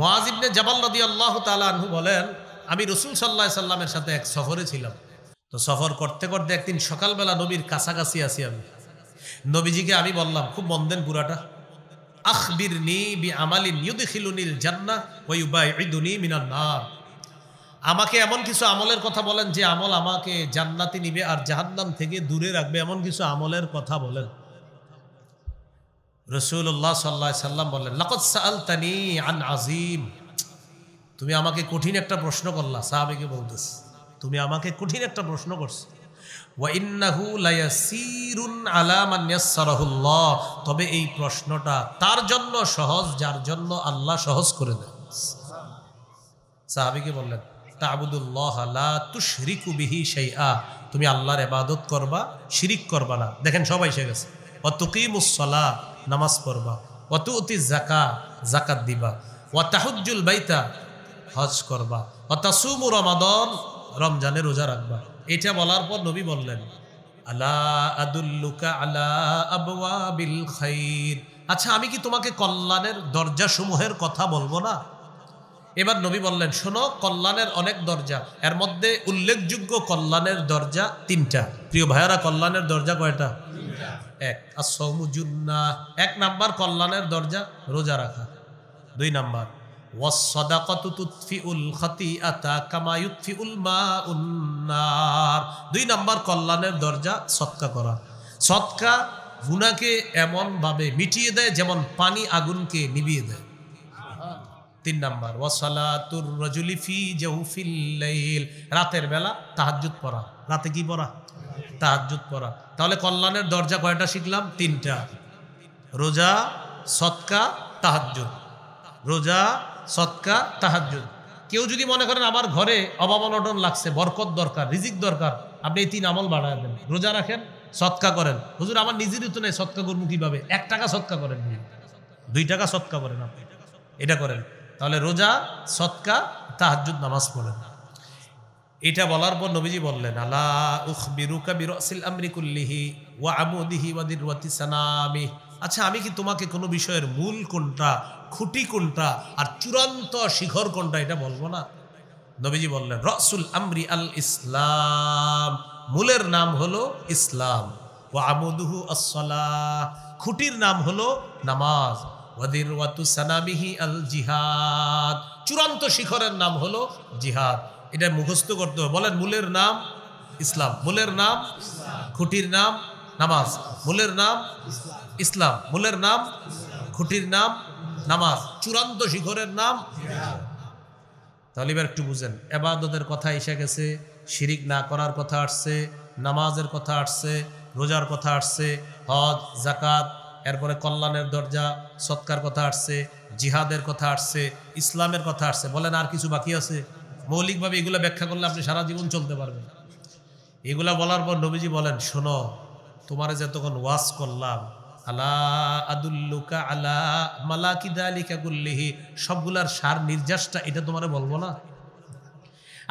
মুআয ইবনে জাবাল রাদিয়াল্লাহু তাআলা আনহু বলেন, আমি রাসূল সাল্লাল্লাহু আলাইহি সাল্লামের সাথে এক সফরে ছিলাম। তো সফর করতে করতে একদিন সকালবেলা নবীর কাছাকাছি আছি আমি। নবীজিকে আমি বললাম, খুব মন দেন পুরাটা, আখবিরনি বিআমালিন ইউদখিলুনিল জান্নাহ ওয়া ইউবাইদুনি মিনান নার। আমাকে এমন কিছু আমলের কথা বলেন যে আমল আমাকে জান্নাতে নিবে আর জাহান্নাম থেকে দূরে রাখবে, এমন কিছু আমলের কথা বলেন। রাসূলুল্লাহ সাল্লাল্লাহু আলাইহি সাল্লাম বললেন, লাকাদ সাআলতানি আন আযীম, তুমি আমাকে কঠিন একটা প্রশ্ন করলা। সাহাবীকে বলতেছে, তুমি আমাকে কঠিন একটা প্রশ্ন করছো। ওয়া ইন্নাহু লায়াসিরুন আলা মান ইয়াসসারাহুল্লাহ, তবে এই প্রশ্নটা তার জন্য সহজ যার জন্য আল্লাহ সহজ করে দেন। সাহাবীকে বললেন, তা'বুদুল্লাহ লা তুশরিকু বিহি শাইআ, তুমি আল্লাহর ইবাদত করবা, শিরিক করবা না। দেখেন সবাই এসে গেছে। ওয়া তুকিমুস সালাহ, নামাজ পড়বা। ওয়া তুতিজ যাকাত, যাকাত দিবা। ওয়া তাহুজ্জুল বাইতা, হজ করবা। ওয়া তাসুমু রমাদান, রমজানে রোজা রাখবা। এটা বলার পর নবী বললেন, আলা আদুল্লুকা আলা আবওয়াবিল খাইর, আচ্ছা আমি কি তোমাকে কল্যাণের দরজা সমূহের কথা বলবো না? এবার নবী বললেন, শোনো, কল্যাণের অনেক দরজা, এর মধ্যে উল্লেখযোগ্য কল্যাণের দরজা তিনটা। প্রিয় ভাইয়ারা, কল্যাণের দরজা কয়টা? এক, as-সাওমু জুন্নাহ, এক নাম্বার কল্যাণের দরজা রোজা রাখা। দুই নাম্বার, ওয়াস-সাদাকাতু তুতফিউল খাতিআতা কামা ইউতফিউল মাউন নার, দুই নাম্বার কল্যাণের দরজা সদকা করা। সদকা গুনাহকে এমন ভাবে মিটিয়ে দেয় যেমন পানি আগুনকে নিভিয়ে দেয়। তিন নাম্বার, ওয়াসালাতুর রাজুলি ফি জাওফিল লাইল, রাতের বেলা তাহাজ্জুদ পড়া। রাতে কি পড়া? তাহাজ্জুদ পড়া। তাহলে কল্যাণের দরজা কয়টা শিখলাম? তিনটা। রোজা, সদকা, তাহাজ্জুদ। রোজা, সদকা, তাহাজ্জুদ। কেউ যদি মনে করেন আমার ঘরে অভাব অনটন লাগছে, বরকত দরকার, রিজিক দরকার, আপনি এই তিন আমল বাড়ায় দেন। রোজা রাখেন, সদকা করেন। হুজুর আমার নিজেরই তো নেই, সদকা করবো কিভাবে? 1 টাকা সদকা করেন, 2 টাকা সদকা করেন, আপনি এটা করেন। তাহলে রোজা, সদকা, তাহাজ্জুদ, নামাজ পড়েন। এটা বলার পর নবীজি বললেন, আলা উখবিরুকা বিরাসিল আমরি কুল্লিহি ওয়া আমুদিহি ওয়া দিরওয়াতি সানামি, আচ্ছা আমি কি তোমাকে কোনো বিষয়ের মূল কোনটা, খুঁটি কোনটা আর চূড়ান্ত শিখর কোনটা এটা বলবো না? নবীজি বললেন, রাসুল আমরি আল ইসলাম, মূলের নাম হলো ইসলাম। ওয়া আমুদুহু আস-সালাহ, খুঁটির নাম হলো নামাজ। ওয়া দিরওয়াতু সানামিহি আল জিহাদ, চূড়ান্ত শিখরের নাম হলো জিহাদ। এটা মুখস্থ করতে হবে। বলেন, মূলের নাম ইসলাম, মূলের নাম খুঁটির নাম নামাজ, মূলের নাম ইসলাম, মূলের নাম খুঁটির নাম নামাজ, চূড়ান্ত শিখরের নাম জিহাদ। তাহলে এবার একটু বুঝেন, ইবাদতের কথা এসে গেছে, শিরিক না করার কথা আসছে, নামাজের কথা আসছে, রোজার কথা আসছে, হজ, যাকাত, এরপরে কল্যাণের দরজা সৎকার কথা আসছে, জিহাদের কথা আসছে, ইসলামের কথা আসছে। বলেন আর কিছু বাকি আছে? মৌলিকভাবে এগুলো ব্যাখ্যা করলে আপনি সারা জীবন চলতে পারবেন। এগুলা বলার পর নবীজি বলেন, শোনো, তোমার যতক্ষণ ওয়াজ করলাম, আলা আদুল্লুকা আলা মালাকি যালিকা কুল্লিহি, সবগুলার সার নির্যাসটা এটা তোমারে বলবো না?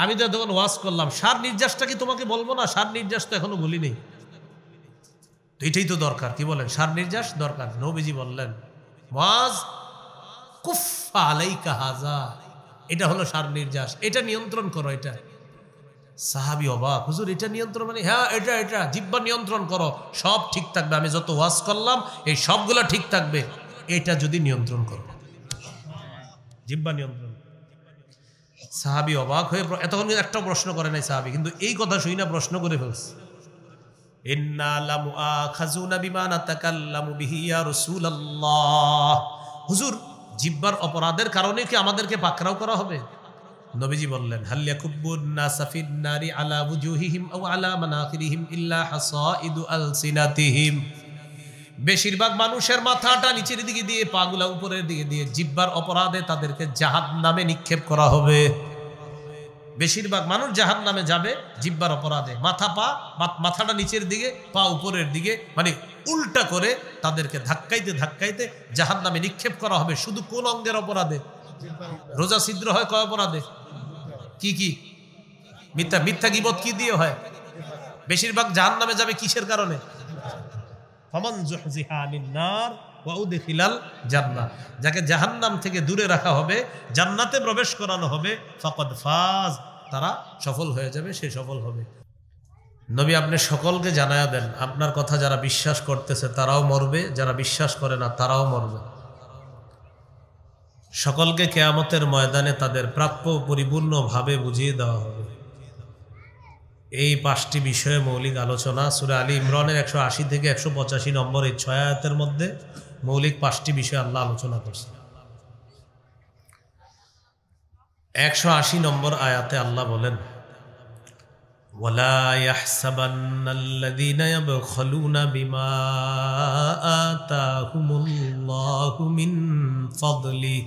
আমি তো যতক্ষণ ওয়াজ করলাম, সার নির্যাসটা কি তোমাকে বলবো না? সার নির্যাস তো এখনো বলি নেই। এটাই তো দরকার, কি বলেন? সার নির্যাস দরকার। নবীজি বললেন, মুআজ কুফফা আলাইকা হাযা, এটা হলো সার নির্যাস, এটা নিয়ন্ত্রণ করো। এটা সাহাবী অবাক, হুজুর এটা নিয়ন্ত্রণ মানে? হ্যাঁ, এটা জিহ্বা নিয়ন্ত্রণ করো, সব ঠিক থাকবে। আমি যত ওয়াজ করলাম এই সবগুলা ঠিক থাকবে, এটা যদি নিয়ন্ত্রণ করো, জিহ্বা নিয়ন্ত্রণ। সাহাবী অবাক হয়ে, এতক্ষণ একটা প্রশ্ন করে নাই সাহাবী, কিন্তু এই কথা শুই না প্রশ্ন করে ফেলছে। ইন্না লামুআখাযুনা বিমা নাতাকাল্লামু বিহি ইয়া রাসূলুল্লাহ, হুজুর জিহ্বার অপরাধের কারণে কি আমাদেরকে পাকড়াও করা হবে? নবীজি বললেন, হাল ইয়াকুব্বুন নাসা ফিন নারি আলা ওয়ুজুহিহিম আও আলা মানাখিরিহিম ইল্লা হাসাইদু আলসিনাতিহিম, বেশিরভাগ মানুষের মাথাটা নিচের দিকে দিয়ে, পাগুলা উপরের দিকে দিয়ে, জিহ্বার অপরাধে তাদেরকে জাহান্নামে নিক্ষেপ করা হবে। বেশিরভাগ মানুষ জাহান্নামে যাবে জিহ্বার অপরাধে। মাথাটা নিচের দিকে, পা উপরের দিকে, মানে উল্টা করে তাদেরকে ধাক্কাইতে ধাক্কাইতে জাহান্নামে নিক্ষেপ করা হবে। শুধু কোন অঙ্গের অপরাধে? রোজা ছিদ্র হয় কয় অপরাধে? কি? মিথ্যা গীবত কি দিয়ে হয়? বেশিরভাগ জাহান্নামে যাবে কিসের কারণে? ফামান যুহজিহা আনিন নার ওয়া উদখিলাল জান্নাহ, যাকে জাহান্নাম থেকে দূরে রাখা হবে, জান্নাতে প্রবেশ করানো হবে, ফাকাদ ফাজ, তারা সফল হয়ে যাবে, সে সফল হবে। নবী আপনি সকলকে জানায়া দেন, আপনার কথা যারা বিশ্বাস করতেছে তারাও মরবে, যারা বিশ্বাস করে না তারাও মরবে। সকলকে কিয়ামতের ময়দানে তাদের প্রাপ্য পরিপূর্ণভাবে বুঝিয়ে দেওয়া হবে। এই 5টি বিষয়ে মৌলিক আলোচনা সূরা আলী ইমরানের 180 থেকে 185 নম্বর এই 6 আয়াতের মধ্যে মৌলিক 5টি বিষয় আল্লাহ আলোচনা করছে। 180 নম্বর আয়াতে আল্লাহ বলেন, ওয়ালা ইয়াহসাবান্নাল্লাযীনা ইয়াবখালুনা বিমা আতাহুমুল্লাহু মিন ফাদলি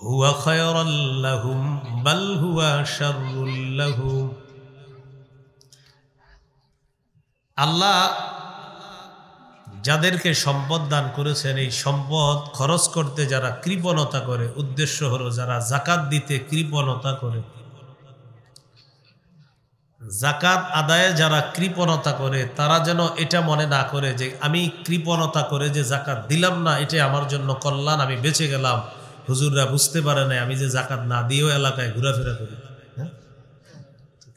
হুয়া খায়রাল লাহুম বাল হুয়া শাররুল লাহুম। আল্লাহ যাদেরকে সম্পদ দান করেছেন, এই সম্পদ খরচ করতে যারা কৃপণতা করে, উদ্দেশ্য হলো যারা যাকাত দিতে কৃপণতা করে, যাকাত আদায়ে যারা কৃপণতা করে, তারা যেন এটা মনে না করে যে আমি কৃপণতা করে যে যাকাত দিলাম না, এটা আমার জন্য কল্যাণ, আমি বেঁচে গেলাম। হুজুররা বুঝতে পারে না আমি যে যাকাত না দিয়েও এলাকায় ঘোরাফেরা করি। হ্যাঁ,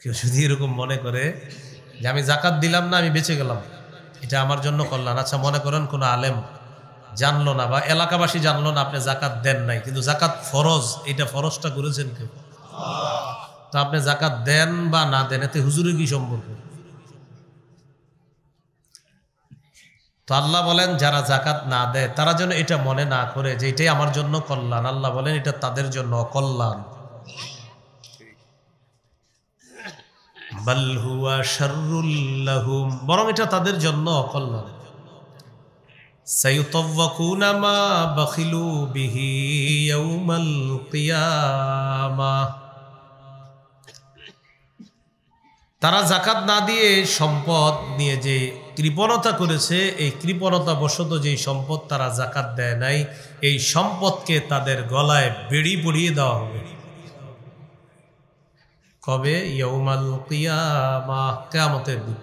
কেউ যদি এরকম মনে করে যে আমি যাকাত দিলাম না, আমি বেঁচে গেলাম, এটা আমার জন্য কল্যাণ। আচ্ছা, মনে করেন কোনো আলেম জানলো না বা এলাকাবাসী জানলো না আপনি যাকাত দেন নাই, কিন্তু যাকাত ফরজ, এটা ফরজটা করেছেন কেউ, তো আপনি যাকাত দেন বা না দেন এতে হুজুরের কি সম্পর্ক? তো আল্লাহ বলেন যারা যাকাত না দেয় তারা যেন এটা মনে না করে যে এটাই আমার জন্য কল্যাণ। আল্লাহ বলেন এটা তাদের জন্য অকল্যাণ। বাল হুয়া শাররুল লাহুম, বরং এটা তাদের জন্য অকল্যাণ। সায়ুতাওয়াকুনা মা বাখিলু বিহি ইয়াউমাল কিয়ামাহ, তারা যাকাত না দিয়ে সম্পদ নিয়ে যে কৃপণতা করেছে, এই কৃপণতা বশত যেই সম্পদ তারা যাকাত দেয় নাই, এই সম্পদকে তাদের গলায় বেড়ি পরিয়ে দেওয়া হবে। কবে? ইয়াউমাল কিয়ামাহ, কিয়ামতের দিন।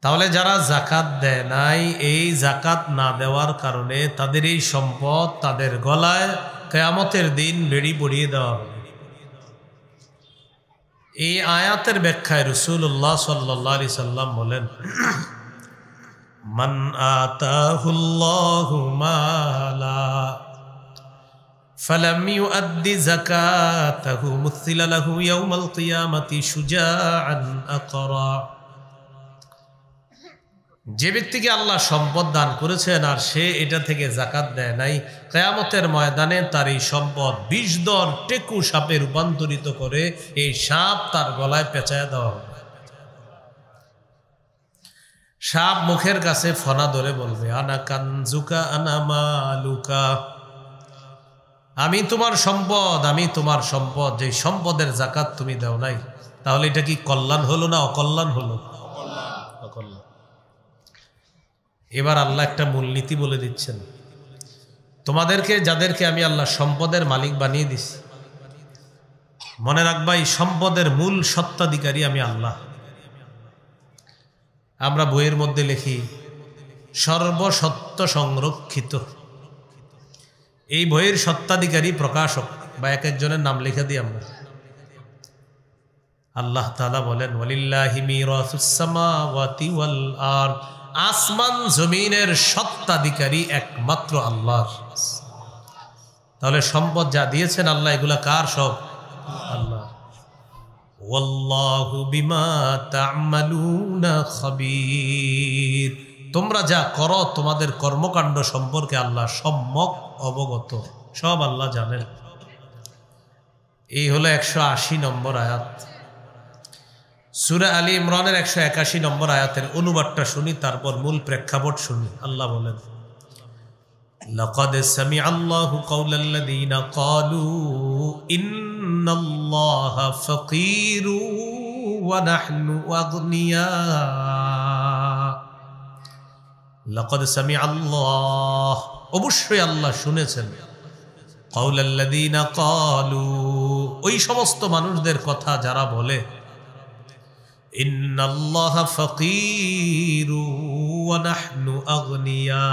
তাহলে যারা যাকাত দেয় নাই, এই যাকাত না দেওয়ার কারণে তাদের এই সম্পদ তাদের গলায় কিয়ামতের দিন বেড়ি পরিয়ে দেওয়া হবে। এই আয়াতের ব্যাখ্যায় রাসূলুল্লাহ সাল্লাল্লাহু আলাইহি সাল্লাম বলেন, মান আতাহুল্লাহু মালা ফালাম ইউআদ্দি যাকাতাহু মুথিলা লাহু ইয়াউমাল কিয়ামাতি শুজাআন আকরা। যে ব্যক্তিকে আল্লাহ সম্পদ দান করেছেন আর সে এটা থেকে যাকাত দেয় নাই, কিয়ামতের ময়দানে তার এই সম্পদ 20 দর টেকু সাপে রূপান্তরিত করে এই সাপ তার গলায় পেঁচায় দেওয়া হবে। সাপ মুখের কাছে ফনা ধরে বলবে, আনা কানজুকা আনা মালুকা, আমি তোমার সম্পদ, আমি তোমার সম্পদ, যে সম্পদের যাকাত তুমি দাও নাই। তাহলে এটা কি কল্যাণ হলো না অকল্যাণ হলো? অকল্যাণ। এবার আল্লাহ একটা মূলনীতি বলে দিচ্ছেন, তোমাদেরকে যাদেরকে আমি আল্লাহ সম্পদের মালিক বানিয়ে দিছি, মনে রাখবা এই সম্পদের মূল সত্ত্বাধিকারী আমি আল্লাহ। আমরা বইয়ের মধ্যে লিখি সর্বসত্য সংরক্ষিত, এই বইয়ের সত্ত্বাধিকারী প্রকাশক বা এক একজনের নাম লিখে দিই আমরা। আল্লাহ তাআলা বলেন, ওয়ালিল্লাহি মিরাসুস সামাওয়াতি ওয়াল আরদ, আসমান জমিনের সত্ত্বাধিকারী একমাত্র আল্লাহ। তাহলে সম্পদ যা দিয়েছেন আল্লাহ, এগুলা কার? সব আল্লাহ। ওয়াল্লাহু বিমা তা'মালুনা খাবীর, তোমরা যা করো তোমাদের কর্মকাণ্ড সম্পর্কে আল্লাহ সম্যক অবগত, সব আল্লাহ জানেন। এই হলো 180 নম্বর আয়াত। সূরা আলী ইমরানের 181 নম্বর আয়াতের অনুবাদটা শুনি, তারপর মূল প্রেক্ষাপট শুনি। আল্লাহ বলেন, লাকাদ সামিআল্লাহু কাওলাল্লাযীনা ক্বালু ইন্নাল্লাহা ফাকীরু ওয়া নাহনু আগনিয়া। লাকাদ সামিআল্লাহ, অবশ্যই আল্লাহ শুনেছেন, কাওলাল্লাযীনা ক্বালু, ওই সমস্ত মানুষদের কথা যারা বলে, ইন্নাল্লাহা ফাকীরু ওয়া নাহনু আগনিয়া,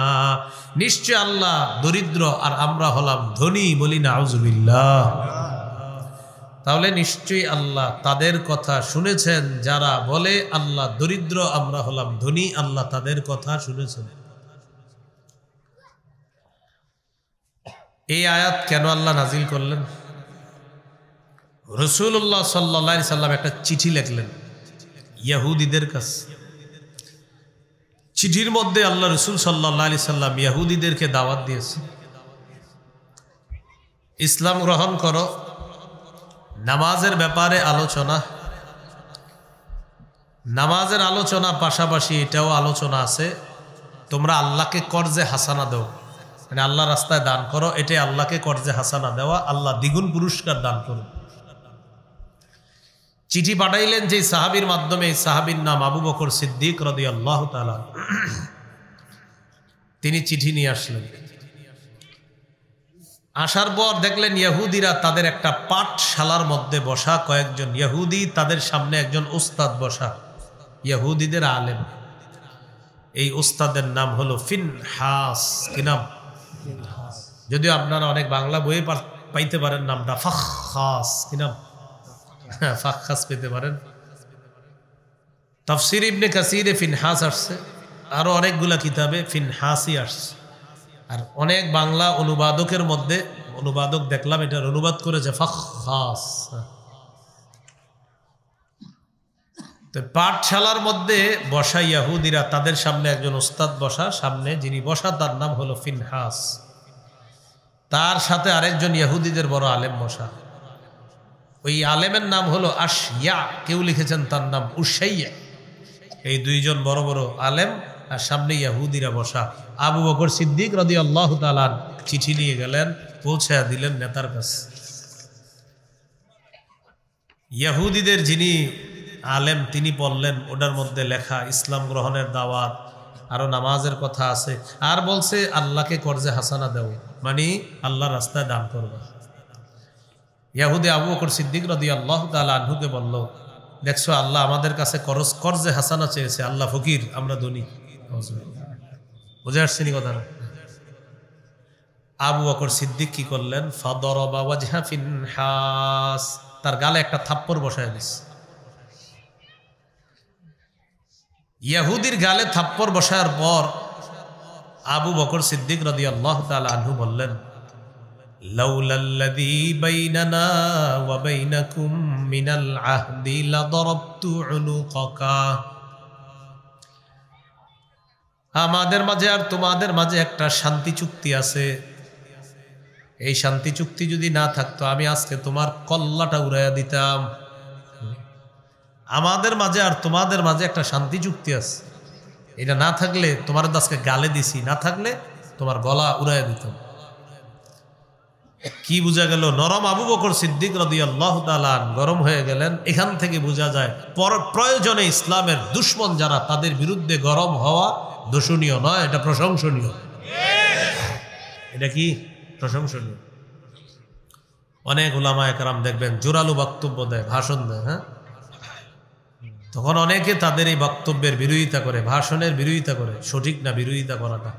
নিশ্চয় আল্লাহ দরিদ্র আর আমরা হলাম ধনী। বলি নাউজুবিল্লাহ। তাহলে নিশ্চয়ই আল্লাহ তাদের কথা শুনেছেন যারা বলে আল্লাহ দরিদ্র আমরা হলাম ধনী, আল্লাহ তাদের কথা শুনেছেন। এই আয়াত কেন আল্লাহ নাজিল করলেন? রাসূলুল্লাহ সাল্লাল্লাহু আলাইহি সাল্লাম একটা চিঠি লিখলেন ইহুদিদের কাছে। চিঠির মধ্যে আল্লাহ রাসূল সাল্লাল্লাহু আলাইহি সাল্লাম ইহুদিদেরকে দাওয়াত দিয়েছে, ইসলাম গ্রহণ করো, নামাজের ব্যাপারে আলোচনা, নামাজের আলোচনা পাশাপাশি এটাও আলোচনা আছে তোমরা আল্লাহকে কর্জে হাসানা দাও, মানে আল্লাহ রাস্তায় দান করো, এটাই আল্লাহকে কর্জে হাসানা দেওয়া, আল্লাহ দ্বিগুণ পুরস্কার দান করুন। চিঠি পাঠাইলেন যে সাহাবীর মাধ্যমে, এই সাহাবীর নাম আবু বকর সিদ্দিক রাদিয়াল্লাহু তাআলা। তিনি চিঠি নিয়ে আসলেন, আসার পর দেখলেন ইহুদিরা তাদের একটা পাঠশালার মধ্যে বসা, কয়েকজন ইহুদি, তাদের সামনে একজন উস্তাদ বসা, ইহুদিদের আলেম। এই উস্তাদের নাম হলো ফিনহাস। কি নাম? যদিও আপনারা অনেক বাংলা বইয়ে পাইতে পারেন নামটা ফাখখাস। কি নাম? ফাখখাস পেতে পারেন। তাফসীর ইবনে কাসিরে ফিনহাস আসছে, আরো অনেকগুলা কিতাবে ফিনহাসই আসছে। আর অনেক বাংলা অনুবাদকের মধ্যে, অনুবাদক দেখলাম এটার অনুবাদ করেছে ফাখখাস। তো পাঠশালার মধ্যে বসা ইহুদিরা, তাদের সামনে একজন উস্তাদ বসা, সামনে যিনি বসা তার নাম হলো ফিনহাস, তার সাথে আরেকজন ইহুদিদের বড় আলেম বসা। ওই আলেমের নাম হলো আশইয়া, কেউ লিখেছেন তার নাম উসাইয়া। এই দুইজন বড় বড় আলেম, আর সামনে ইহুদিরা বসা। আবু বকর সিদ্দিক রাদিয়াল্লাহু তাআলা চিঠি নিয়ে গেলেন, পৌঁছায়া দিলেন নেতার কাছে। ইহুদিদের যিনি আলেম তিনি বললেন, ওটার মধ্যে লেখা ইসলাম গ্রহণের দাওয়াত, আরো নামাজের কথা আছে, আর বলছে আল্লাহকে কর্জে হাসানা দাও, মানে আল্লাহর রাস্তায় দান করবে। ইহুদি আবু বকর সিদ্দিক রাদিয়াল্লাহু তাআলা আনহুকে বলল, দেখছো আল্লাহ আমাদের কাছে কর্জে হাসানা চেয়েছে, আল্লাহ ফকির আমরা ধনী। বুঝে আসছেনি কথা? আবু বকর সিদ্দিক কি করলেন? ফাদরাবা ওয়াজহা ফিনহাস, তার গালে একটা থাপ্পড় বসায় দিছে। ইহুদির গালে থাপ্পড় বসার পর আবু বকর সিদ্দিক রাদিয়াল্লাহু তাআলা আনহু বললেন, লাউলাল্লাযী বাইনানা ওয়া বাইনাকুম মিনাল আহদি লাদারাবতু উনুকাকা, আমাদের মাঝে আর তোমাদের মাঝে একটা শান্তি চুক্তি আছে, এই শান্তি চুক্তি যদি না থাকতো আমি আজকে তোমার কল্লাটা উড়াইয়া দিতাম। আমাদের মাঝে আর তোমাদের মাঝে একটা শান্তি চুক্তি আছে, এটা না থাকলে তোমার আজকে গালে দিছি, না থাকলে তোমার গলা উড়াইয়া দিতাম। কি বোঝা গেল? নরম আবু বকর সিদ্দিক রাদিয়াল্লাহু তাআলা গরম হয়ে গেলেন। এখান থেকে বোঝা যায় প্রয়োজনে ইসলামের দুশমন যারা, তাদের বিরুদ্ধে গরম হওয়া দোষণীয় নয়, এটা প্রশংসনীয়। এটা কি প্রশংসনীয়? অনেক উলামায়ে কেরাম দেখবেন জোরালো বক্তব্য দেয়, ভাষণ দেয়, হ্যাঁ, তখন অনেকে তাদের এই বক্তব্যের বিরোধিতা করে, ভাষণের বিরোধিতা করে। সঠিক না বিরোধিতা করাটা।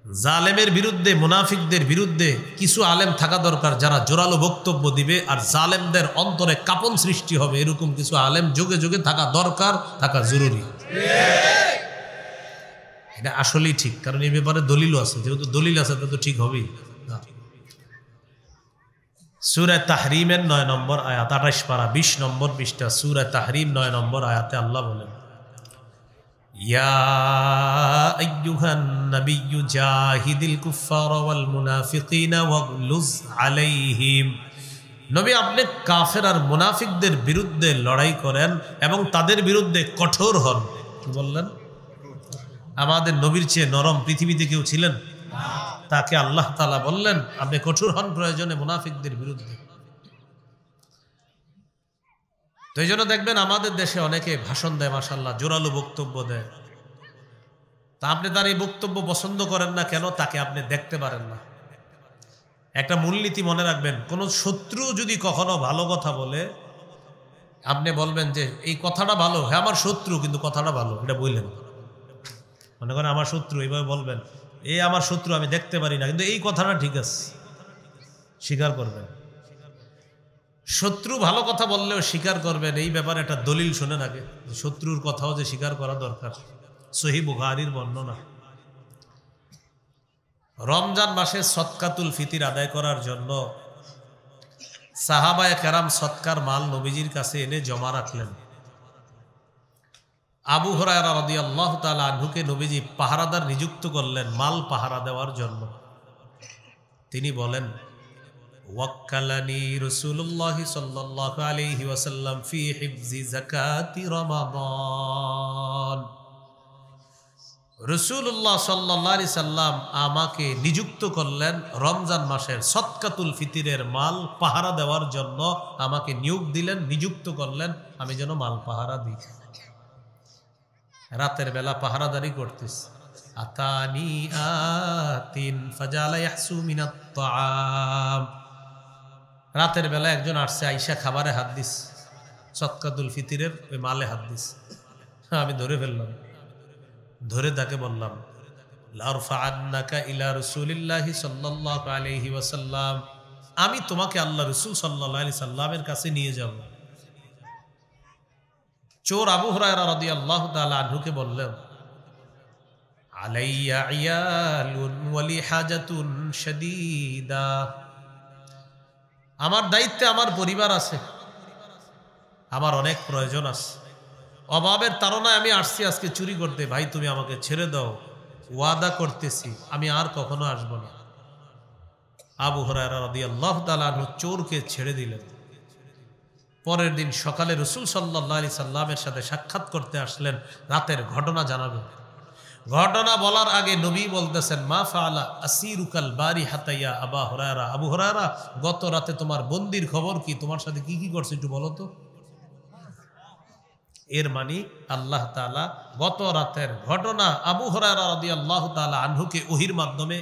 জালেমের বিরুদ্ধে, মুনাফিকদের বিরুদ্ধে কিছু আলেম থাকা দরকার যারা জোরালো বক্তব্য দিবে, আর জালেমদের অন্তরে কাঁপন সৃষ্টি হবে এরকম কিছু আলেম যুগে যুগে থাকা দরকার, থাকা জরুরি। এটা আসলেই ঠিক, কারণ এই ব্যাপারে দলিলও আছে। যেহেতু দলিল আছে তা তো ঠিক হবেই। সূরা তাহরিমের 9 নম্বর আয়াত, 28 পারা 20 নম্বর পৃষ্ঠা, সূরা তাহরিম 9 নম্বর আয়াতে আল্লাহ বলেন, ইয়া আইয়ুহান নাবিয়্যু জাহিদিল কুফারা ওয়াল মুনাফিকিনা ওয়াগলুজ আলাইহিম, নবী আপনি কাফের আর মুনাফিকদের বিরুদ্ধে লড়াই করেন এবং তাদের বিরুদ্ধে কঠোর হন। কি বললেন? আমাদের নবীর চেয়ে নরম পৃথিবীতে কেউ ছিলেন? তাকে আল্লাহ তাআলা বললেন আপনি কঠোর হন প্রয়োজনে মুনাফিকদের বিরুদ্ধে। তো এই জন্য দেখবেন আমাদের দেশে অনেকে ভাষণ দেয়, মাশাআল্লাহ, জোরালো বক্তব্য দেয়। তা আপনি তার এই বক্তব্য পছন্দ করেন না কেন? তাকে আপনি দেখতে পারেন না। একটা মূলনীতি মনে রাখবেন, কোন শত্রু যদি কখনো ভালো কথা বলে আপনি বলবেন যে এই কথাটা ভালো, হ্যাঁ আমার শত্রু কিন্তু কথাটা ভালো, এটা বললেন। মনে করেন আমার শত্রু, এইভাবে বলবেন এই আমার শত্রু, আমি দেখতে পারি না কিন্তু এই কথাটা ঠিক আছে, স্বীকার করবেন। শত্রু ভালো কথা বললেও স্বীকার করবেন, এই ব্যাপারে একটা দলিল শোনেন আগে, শত্রুর কথাও যে স্বীকার করা দরকার। সহিহ বুখারীর বর্ণনা, রমজান মাসে সদকাতুল ফিতির আদায় করার জন্য সাহাবায়ে কেরাম সদকার মাল নবীজির কাছে এনে জমা রাখলেন। আবু হুরায়রা রাদিয়াল্লাহু তাআলা আনহুকে নবীজি পাহারাদার নিযুক্ত করলেন মাল পাহারা দেওয়ার জন্য। তিনি বলেন, ওয়াক্কালানি রাসূলুল্লাহ সাল্লাল্লাহু আলাইহি ওয়াসাল্লাম ফি হিফজি যাকাতি রমাদান। রাসূলুল্লাহ সাল্লাল্লাহু আলাইহি সাল্লাম আমাকে নিযুক্ত করলেন রমজান মাসের সদকাতুল ফিতরের মাল পাহারা দেওয়ার জন্য, আমাকে নিয়োগ দিলেন, নিযুক্ত করলেন আমি যেন মাল পাহারা দিই। রাতের বেলা পাহারাদারি করতেছ। আতানি আতিন ফাজালা ইয়াহসু মিনাত তাআম। রাতের বেলা একজন আসছে, আইসা খাবারে হাত দিস, সদকাতুল ফিতরের ওই মালে হাত দিস। আমি ধরে ফেললাম, ধরে তাকে বললাম, লারফাআন্নাকা ইলা রাসূলিল্লাহি সাল্লাল্লাহু আলাইহি ওয়াসাল্লাম, আমি তোমাকে আল্লাহ রাসূল সাল্লাল্লাহু আলাইহি সাল্লামের কাছে নিয়ে যাব। চোর আবু হুরায়রা রাদিয়াল্লাহু তাআলা আনহুকে বললেন, আলাইয়া ইয়ালুন ওয়ালি হাজাতুন শাদীদা, আমার দায়িত্বে আমার পরিবার আছে, আমার অনেক প্রয়োজন আছে, অভাবের তাড়নায় আমি আসছি আজকে চুরি করতে, ভাই তুমি আমাকে ছেড়ে দাও, ওয়াদা করতেছি আমি আর কখনো আসবো না। আবু হুরায়রা রাদিয়াল্লাহু তাআলা আনহু চোরকে ছেড়ে দিলেন। পরের দিন সকালে রাসূল সাল্লাল্লাহু আলাইহি সাল্লামের সাথে সাক্ষাৎ করতে আসলেন, রাতের ঘটনা জানাবেন। ঘটনা বলার আগে নবী বলতেছেন, মা ফাআলা আসিরুকাল বারিহাতা ইয়া আবা হুরায়রা, আবু হুরায়রা গত রাতে তোমার বন্দির খবর কি, তোমার সাথে কি কি করছে একটু বলো তো। এর মানে আল্লাহ তাআলা গত রাতের ঘটনা আবু হুরায়রা রাদিয়াল্লাহু তাআলা আনহুকে ওহীর মাধ্যমে,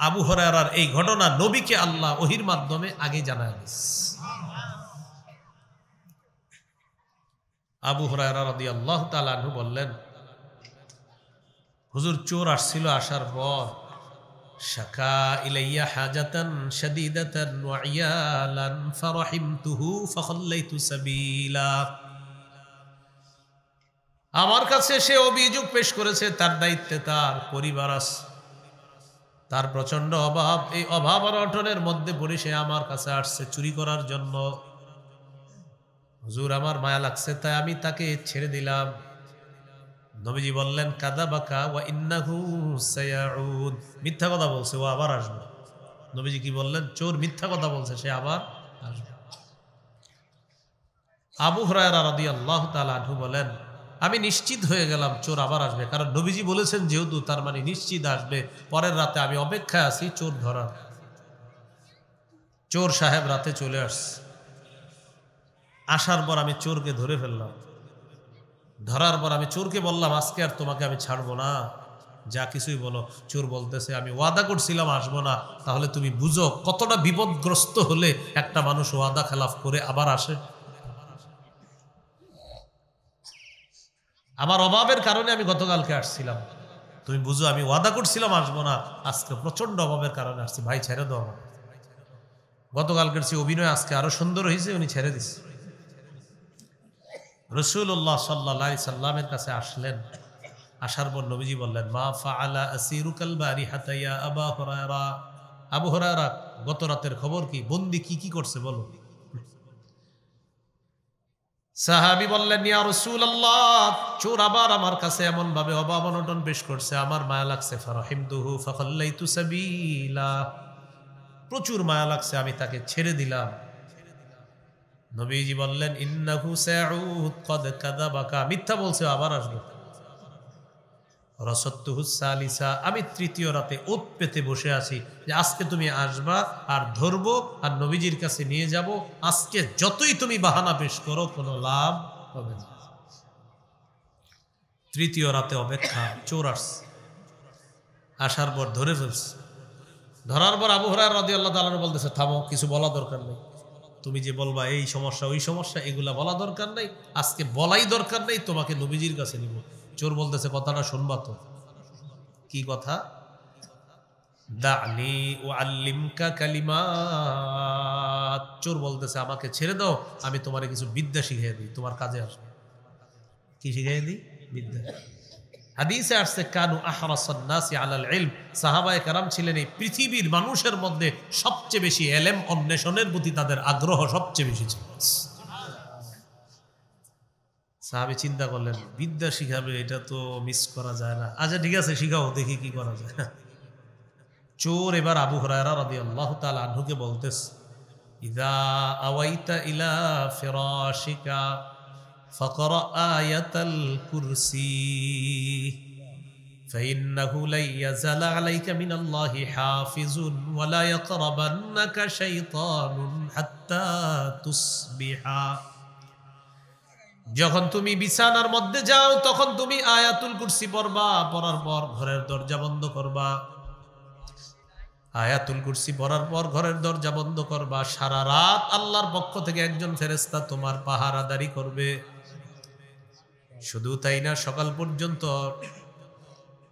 আবু হুরায়রার এই ঘটনা নবীকে আল্লাহ ওহীর মাধ্যমে আগে জানায় দিয়েছে। আবু হুরায়রা রাদিয়াল্লাহু তাআলা আনহু বললেন, হুজুর চোর আসছিল, আসার পর শাকা ইলাইয়া হাজাতান শাদীদাতান ওয়া ইয়ালান ফারাহিমতুহু ফাখাল্লাইতু সাবিলা, আমার কাছে সে অভিযোগ পেশ করেছে, তার দায়িত্বে তার পরিবার আছে, তার প্রচন্ড অভাব, এই অভাব আর অনটনের মধ্যে পড়ে সে আমার কাছে আসছে চুরি করার জন্য। হুজুর আমার মায়া লাগছে, তাই আমি তাকে ছেড়ে দিলাম। নবীজি বললেন, কাযাবাকা ওয়া ইন্নাহু সায়াউদ, মিথ্যা কথা বলছে, ও আবার আসবে। নবীজি কি বললেন? চোর মিথ্যা কথা বলছে, সে আবার আসবে। আবু হুরায়রা রাদিয়াল্লাহু তাআলা আনহু বলেন, আমি নিশ্চিত হয়ে গেলাম চোর আবার আসবে, কারণ নবীজি বলেছেন যেহেতু, তার মানে নিশ্চিত আসবে। পরের রাতে আমি অপেক্ষায় আছি চোর ধরার। চোর সাহেব রাতে চলে আসছে, আসার পর আমি চোরকে ধরে ফেললাম। ধরার পর আমি চোরকে বললাম, আজকে আর তোমাকে আমি ছাড়বো না, যা কিছুই বলো। চোর বলতেছে, আমি ওয়াদা করছিলাম আসবো না। তাহলে তুমি বুঝো কতটা বিপদগ্রস্ত হলে একটা মানুষ ওয়াদা খেলাফ করে আবার আসে। আমার অভাবের কারণে আমি গতকালকে আসছিলাম, তুমি বুঝো আমি ওয়াদা করছিলাম আসবো না, আজকে প্রচন্ড অভাবের কারণে আসছি, ভাই ছেড়ে দাও আমার। গতকালকের সে অভিনয় আজকে আরো সুন্দর হয়েছে, উনি ছেড়ে দিচ্ছে। রাসূলুল্লাহ সাল্লাল্লাহু আলাইহি সাল্লামের কাছে আসলেন, আসার পর নবীজি বললেন, মা ফাআলা আসিরুকাল বারিহাতা ইয়া আবা হুরায়রা, আবু হুরায়রা গত রাতের খবর কি, বন্দী কি কি করছে বলো। সাহাবী বললেন, ইয়া রাসূলুল্লাহ, চোর আবার আমার কাছে এমন ভাবে অভাব অনটন পেশ করছে, আমার মায়া লাগছে, ফারাহিমতুহু ফাখাল্লাইতু সাবিলা, প্রচুর মায়া লাগছে, আমি তাকে ছেড়ে দিলাম। নবীজি বললেন, ইন্নাহু সাউদ কদ কাযাবাকা, মিথ্যা বলছে, আবার আসবে। রাসাতুহু সালিসা, আমি তৃতীয় রাতে ওত পেতে বসে আছি যে আজকে তুমি আসবা আর ধরবো আর নবীজির কাছে নিয়ে যাব, আজকে যতই তুমি বাহানা পেশ করো কোনো লাভ হবে না। তৃতীয় রাতে অপেক্ষা, চোর আসছে, আসার পর ধরে ফেলছে। ধরার পর আবু হুরায়রা রাদিয়াল্লাহু তাআলা বলতেছে, থামো, কিছু বলা দরকার নেই, তুমি যে বলবা এই সমস্যা ওই সমস্যা, এগুলা বলা দরকার নাই, আজকে বলাই দরকার নেই, তোমাকে নবীজির কাছে নিব। চোর বলতেছে কথাটা শুনবা তো? কি কথা? দানি উআল্লিমকা কালিমাত। চোর বলতেছে আমাকে ছেড়ে দাও, আমি তোমারে কিছু বিদ্যা শিখিয়ে দিই, তোমার কাজে আসবে। কি শিখিয়ে দিই? বিদ্যা। হাদিসে আসছে কানু আহরাসান নাসি আলাল ইলম, সাহাবায়ে কেরাম ছিলেন এই পৃথিবীর মানুষের মধ্যে সবচেয়ে বেশি ইলম অন্বেষণের প্রতি তাদের আগ্রহ সবচেয়ে বেশি ছিল। সাহাবী চিন্তা করলেন বিদ্যা শিখাবে, এটা তো মিস করা যায় না। আচ্ছা ঠিক আছে, শিখাও, দেখি কি করা যায়। চোর এবার আবু হুরায়রা রাদিয়াল্লাহু তাআলা আনহুকে বলতেছে, ইযা আওয়াইতা ইলা ফিরাশিকা ফাকরা আয়াতাল কুরসি ফাইন্নাহু লা ইয়াজাল আলাইকা মিনাল্লাহি হাফিজুন ওয়া লা ইয়াকরাবান্নাকা শাইতানুন হাত্তা তুসবিহা। যখন তুমি বিছানার মধ্যে যাও তখন তুমি আয়াতুল কুরসি পড়বা, পড়ার পর ঘরের দরজা বন্ধ করবা। আয়াতুল কুরসি পড়ার পর ঘরের দরজা বন্ধ করবা। সারা রাত আল্লাহর পক্ষ থেকে একজন ফেরেশতা তোমার পাহারাদারি করবে। শুধু তাই না, সকাল পর্যন্ত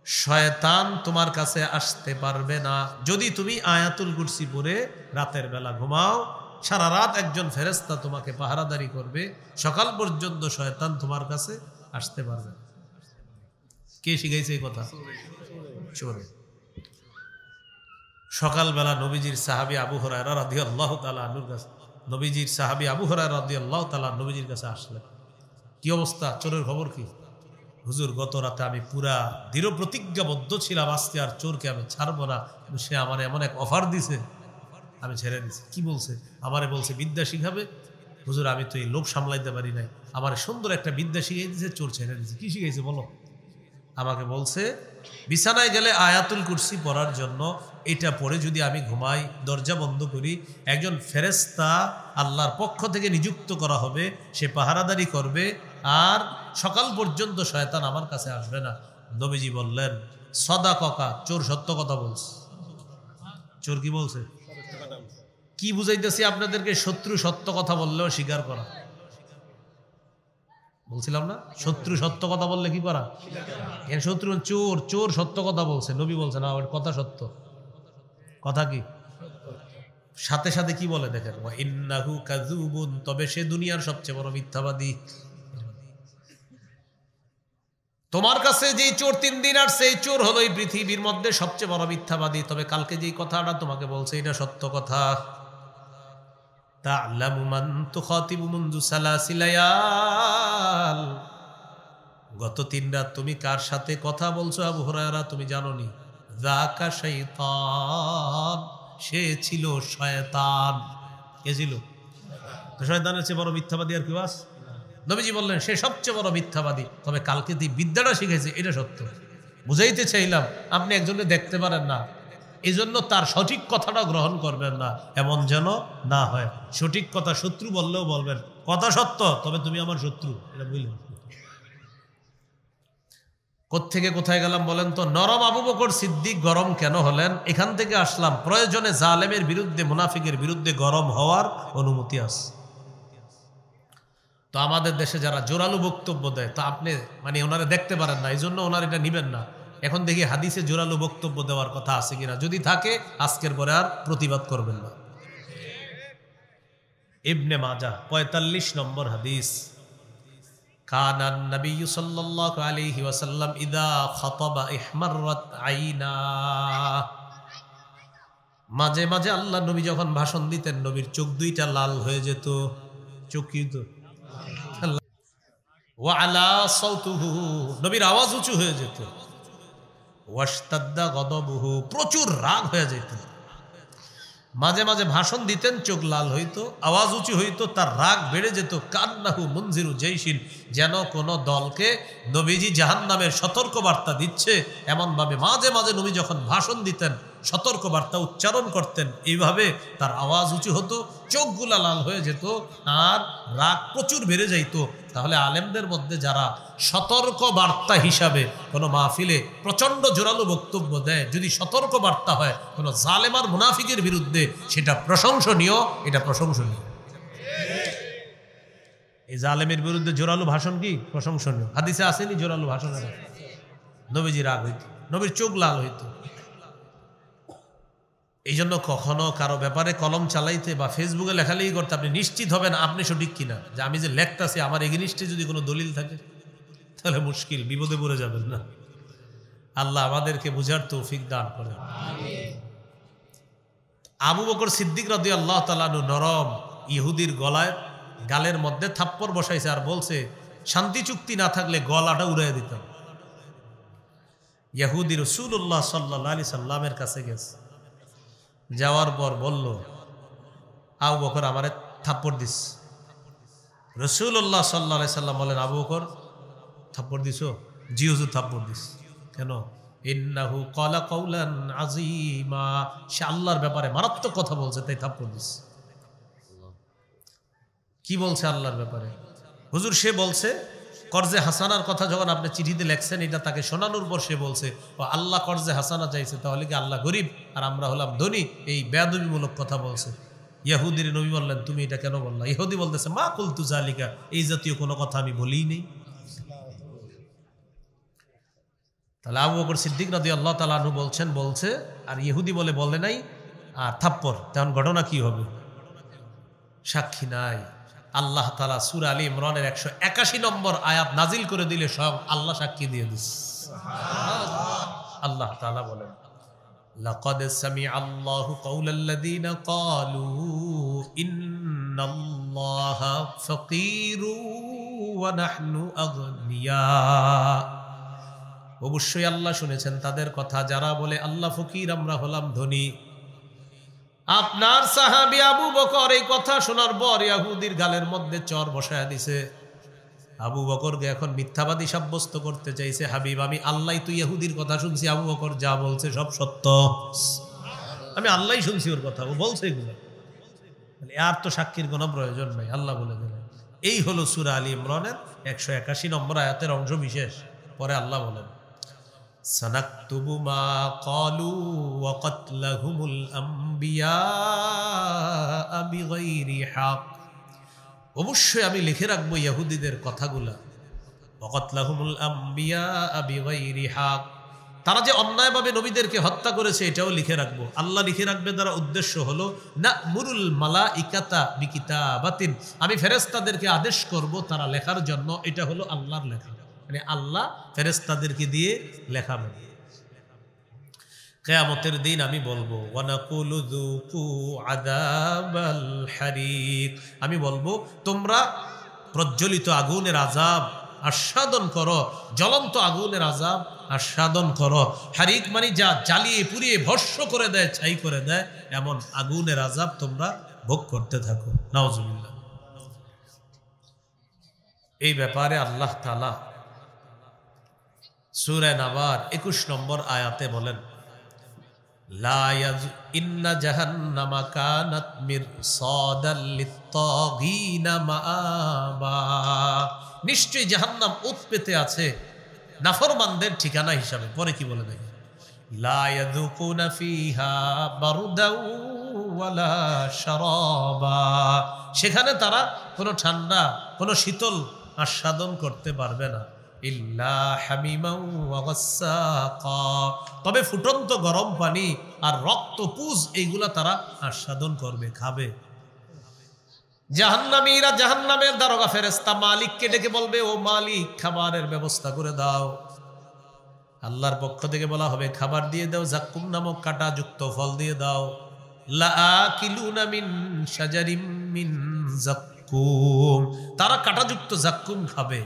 শয়তান তোমার কাছে আসতে পারবে না। যদি তুমি আয়াতুল কুরসি পড়ে রাতের বেলা ঘুমাও, সারা রাত একজন ফেরেশতা তোমাকে পাহারাদারি করবে, সকাল পর্যন্ত শয়তান তোমার কাছে আসতে পারবে না। কে শিখাইছে এই কথা? চোর। সকালবেলা নবীজির সাহাবী আবু হুরায়রা রাদিয়াল্লাহু তাআলা আনহুর কাছে, নবীজির সাহাবী আবু হুরায়রা রাদিয়াল্লাহু তাআলা নবীজির কাছে আসলেন। কি অবস্থা? চোরের খবর কি? হুজুর, গত রাতে আমি পুরা দৃঢ় প্রতিজ্ঞাবদ্ধ ছিলাম আজকে আর চোরকে আমি ছাড়বো না, সে আমার এমন এক অফার দিছে, আমি ছেড়ে দিছি। কি বলছে? আমারে বলছে বিদ্যা শিখাবে। হুজুর, আমি তো এই লোভ সামলাইতে পারি নাই, আমার সুন্দর একটা বিদ্যা শিখিয়ে দিয়েছে, চোর ছেড়ে দিয়েছে। কি শিখাইছে বলো? আমাকে বলছে বিছানায় গেলে আয়াতুল কুরসি পড়ার জন্য, এটা পড়ে যদি আমি ঘুমাই, দরজা বন্ধ করি, একজন ফেরেশতা আল্লাহর পক্ষ থেকে নিযুক্ত করা হবে, সে পাহারাদারি করবে, আর সকাল পর্যন্ত শয়তান আমার কাছে আসবে না। নবীজি বললেন সদাকা, চোর সত্য কথা বলছে। চোর কি বলছে? কি বুঝাইতেছি আপনাদেরকে? শত্রু সত্য কথা বললেও স্বীকার করা। বলছিলাম না, শত্রু সত্য কথা বললে কি করা? শত্রু চোর, চোর সত্য কথা বলছে, নবী বলছে না ওর কথা সত্য। কথা কি? সাথে সাথে কি বলে দেখেন, ইন্নাহু কাযুবুন, তবে সে দুনিয়ার সবচেয়ে বড় মিথ্যাবাদী। তোমার কাছে যেই চোর 3 দিন আর সেই চোর হলো এই পৃথিবীর মধ্যে সবচেয়ে বড় মিথ্যাবাদী। তবে কালকে যেই কথাটা তোমাকে বলছে এটা সত্য কথা। তা'লামু মান তুখাতিবু মুনযু সালাসি লায়াল, গত 3 রাত তুমি কার সাথে কথা বলছো আবু হুরায়রা তুমি জানোনি? যাকা শাইতান, সে ছিল শয়তান। কে ছিল? তো শয়তানের চেয়ে বড় মিথ্যাবাদী আর কি বাস? নবীজি বললেন সে সবচেয়ে বড় মিথ্যাবাদী, তবে কালকে তুই বিদ্যাটা শিখেছে এটা সত্য। বুঝাইতে চাইলাম আপনি একজনকে দেখতে পারেন না, এই জন্য তার সঠিক কথাটা গ্রহণ করবেন না, এমন যেন না হয়। সঠিক কথা শত্রু বললেও বলবেন কথা সত্য, তবে তুমি আমার শত্রু, এটা বুঝলেন? কোত্থেকে কোথায় গেলাম বলেন তো? নরম আবু বকর সিদ্দিক গরম কেন হলেন? এখান থেকে আসলাম। প্রয়োজনে জালেমের বিরুদ্ধে, মুনাফিকের বিরুদ্ধে গরম হওয়ার অনুমতি আছে। তো আমাদের দেশে যারা জোরালো বক্তব্য দেয়, তা আপনি মানে ওনারা দেখতে পারেন না, এই জন্য ওনারা এটা নিবেন না। এখন দেখি হাদিসে জোরালো বক্তব্য দেওয়ার কথা আছে কিনা, যদি থাকে আজকের পরে আর প্রতিবাদ করবেন না। ইবনে মাজাহ 45 নম্বর হাদিস, কানান নবী সাল্লাল্লাহু আলাইহি ওয়াসাল্লাম ইযা খাতাবা ইহমাররাত আইনা, মাঝে মাঝে আল্লাহ নবী যখন ভাষণ দিতেন নবীর চোখ দুইটা লাল হয়ে যেত। চোখ কি হতো? ওয়া আলা সাউতুহু, নবীর আওয়াজ উঁচু হয়ে যেত। ওয়াশতাদ্দা গদবুহু, প্রচুর রাগ হয়ে যেত। মাঝে মাঝে ভাষণ দিতেন, চোখ লাল হইতো, আওয়াজ উঁচু হইতো, তার রাগ বেড়ে যেত। কান্নাহু মুনজিরু জাইশিন, যেন কোন দলকে নবীজি জাহান্নামের সতর্ক বার্তা দিচ্ছে, এমন ভাবে মাঝে মাঝে নবী যখন ভাষণ দিতেন, সতর্ক বার্তা উচ্চারণ করতেন, এইভাবে তার আওয়াজ উঁচু হতো, চোখগুলা লাল হয়ে যেত, আর রাগ প্রচুর বেড়ে যাইত। তাহলে আলেমদের মধ্যে যারা সতর্ক বার্তা হিসাবে কোনো মাহফিলে প্রচণ্ড জোরালো বক্তব্য দেয়, যদি সতর্ক বার্তা হয় কোনো জালেম আর মুনাফিকের বিরুদ্ধে, সেটা প্রশংসনীয়, এটা প্রশংসনীয়। এই জালেমের বিরুদ্ধে জোরালো ভাষণ কি প্রশংসনীয়। হাদিসে আসেনি জোরালো ভাষণ? নবীজি রাগ হইত, নবীর চোখ লাল হইত। এই জন্য কখনো কারো ব্যাপারে কলম চালাইতে বা ফেসবুকে লেখালেখি করতে আপনি নিশ্চিত হবেন আপনি সঠিক কিনা, যে আমি যে লেখতাছি আমার এগেনিস্টে যদি কোনো দলিল থাকে তাহলে মুশকিল, বিপদে পড়ে যাবেন না। আল্লাহ আমাদেরকে বুঝার তৌফিক দান করেন। আবু বকর সিদ্দিক রাদিয়াল্লাহু তাআলা আনহু নরম ইহুদির গলায় গালের মধ্যে থাপ্পড় বসাইছে আর বলছে শান্তি চুক্তি না থাকলে গলাটা উড়াইয়া দিতাম। ইহুদি রাসূলুল্লাহ সাল্লাল্লাহু আলাইহি সাল্লামের কাছে গেছে, যাওয়ার পর বলল আবু বকর আমারে থাপ্পড় দিস। রাসূলুল্লাহ সাল্লাল্লাহু আলাইহি সাল্লাম বলেন আবু বকর থাপ্পড় দিছো? জি হুজুর থাপ্পড় দিস। কেন? ইন্নাহু ক্বালা কাওলান আযীমা, সে আল্লাহর ব্যাপারে মারাত্মক কথা বলছে তাই থাপ্পড় দিস। কি বলছে আল্লাহর ব্যাপারে? হুজুর সে বলছে কর্জে হাসানার কথা যখন আপনি চিঠিতে লেখছেন এটা তাকে শোনানোর পর সে বলছে ও আল্লাহ কর্জে হাসানা চাইছে, তাহলে কি আল্লাহ গরিব আর আমরা হলাম ধনী? এই বেয়াদবিমূলক কথা বলছে। ইহুদির নবী বললেন তুমি এটা কেন বললা? ইহুদি বলতেছে মা কুলতু জালিকা, এই জাতীয় কোনো কথা আমি বলিই নেই। তাহলে আবু বকর সিদ্দিক রাদিয়াল্লাহু তাআলা আনহু বলছে আর ইহুদি বলে নাই আর থাপ্পড়, তখন ঘটনা কি হবে? সাক্ষী নাই। আল্লাহ তাআলা সূরা আলী ইমরানের 181 নম্বর আয়াত নাজিল করে দিলে সব আল্লাহ সাক্ষী দিয়ে দিস। আল্লাহ তাআলা বলেন লাকাদ সামিআল্লাহু কাওলাল্লাযীনা ক্বালু ইন্নাল্লাহা ফাকীরু ওয়া নাহনু আগনিয়া। অবশ্যই আল্লাহ শুনেছেন তাদের কথা যারা বলে আল্লাহ ফকির আমরা হলাম ধনী। আপনার সাহাবী আবু বকর এই কথা শোনার পর ইহুদির গালের মধ্যে চর বসায়া দিছে। আবু বকরকে এখন মিথ্যাবাদী সাব্যস্ত করতে চাইছে। হাবিব আমি আল্লাহ তুই ইহুদির কথা শুনছি, আবু বকর যা বলছে সব সত্য, আমি আল্লাহ শুনছি ওর কথা, ও বলছে এগুলো, আর তো সাক্ষীর কোনো প্রয়োজন নাই। আল্লাহ বলে দিলেন। এই হলো সূরা আলী ইমরানের 181 নম্বর আয়াতের অংশ বিশেষ। পরে আল্লাহ বলেন সানাকতুবু মা ক্বালু ওয়া কাতলাহুমুল আমবিয়া বিগাইরি হক, অবশ্যই আমি লিখে রাখবো ইহুদিদের কথাগুলা। ওয়া কাতলাহুমুল আমবিয়া বিগাইরি হক, তারা যে অন্যায়ভাবে নবীদেরকে হত্যা করেছে এটাও লিখে রাখবো। আল্লাহ লিখে রাখবে দ্বারা উদ্দেশ্য হলো না'মুরুল মালাইকাতা বিকিতাবাতিন, আমি ফেরেশতাদেরকে আদেশ করব তারা লেখার জন্য। এটা হলো আল্লাহর লেখা, মানে আল্লাহ ফেরেশতাদেরকে দিয়ে লেখাবেন। কিয়ামতের দিন আমি বলবো ওয়ানাকুলু যুকু আযাবাল হারিক, আমি বলবো তোমরা প্রজ্বলিত আগুনের আযাব আস্বাদন করো, জ্বলন্ত আগুনের আযাব আস্বাদন করো। হারিক মানে যা জ্বালিয়ে পুড়িয়ে ভস্ম করে দেয়, ছাই করে দেয়, এমন আগুনের আযাব তোমরা ভোগ করতে থাকো। নাউজুবিল্লাহ। এই ব্যাপারে আল্লাহ তাআলা সূরা নাবার 21 নম্বর আয়াতে বলেন লা ইন্না জাহান্নামা কানাত মিরসাদাল লিত্তাগিনা মাআবা, নিশ্চয়ই জাহান্নাম ওত পেতে আছে নাফরমানদের ঠিকানা হিসাবে। পরে কি বলে দেখেন লা ইয়াযুকুনা ফিহা বারদাও ওয়ালা শারাবা, সেখানে তারা কোনো ঠান্ডা কোনো শীতল আস্বাদন করতে পারবে না। ইল্লা হামিমান ওয়া গাসসাকা, তবে ফুটন্ত গরম পানি আর রক্তপুঁজ এইগুলা তারা আস্বাদন করবে, খাবে। জাহান্নামীরা জাহান্নামের দারোগা ফেরেশতা মালিককে ডেকে বলবে ও মালিক খাবারের ব্যবস্থা করে দাও। আল্লাহর পক্ষ থেকে বলা হবে খাবার দিয়ে দাও, জাক্কুম নামক কাঁটাযুক্ত ফল দিয়ে দাও। লাআকিলুনা মিন শাজারিম মিন জাক্কুম, তারা কাঁটাযুক্ত জাক্কুম খাবে।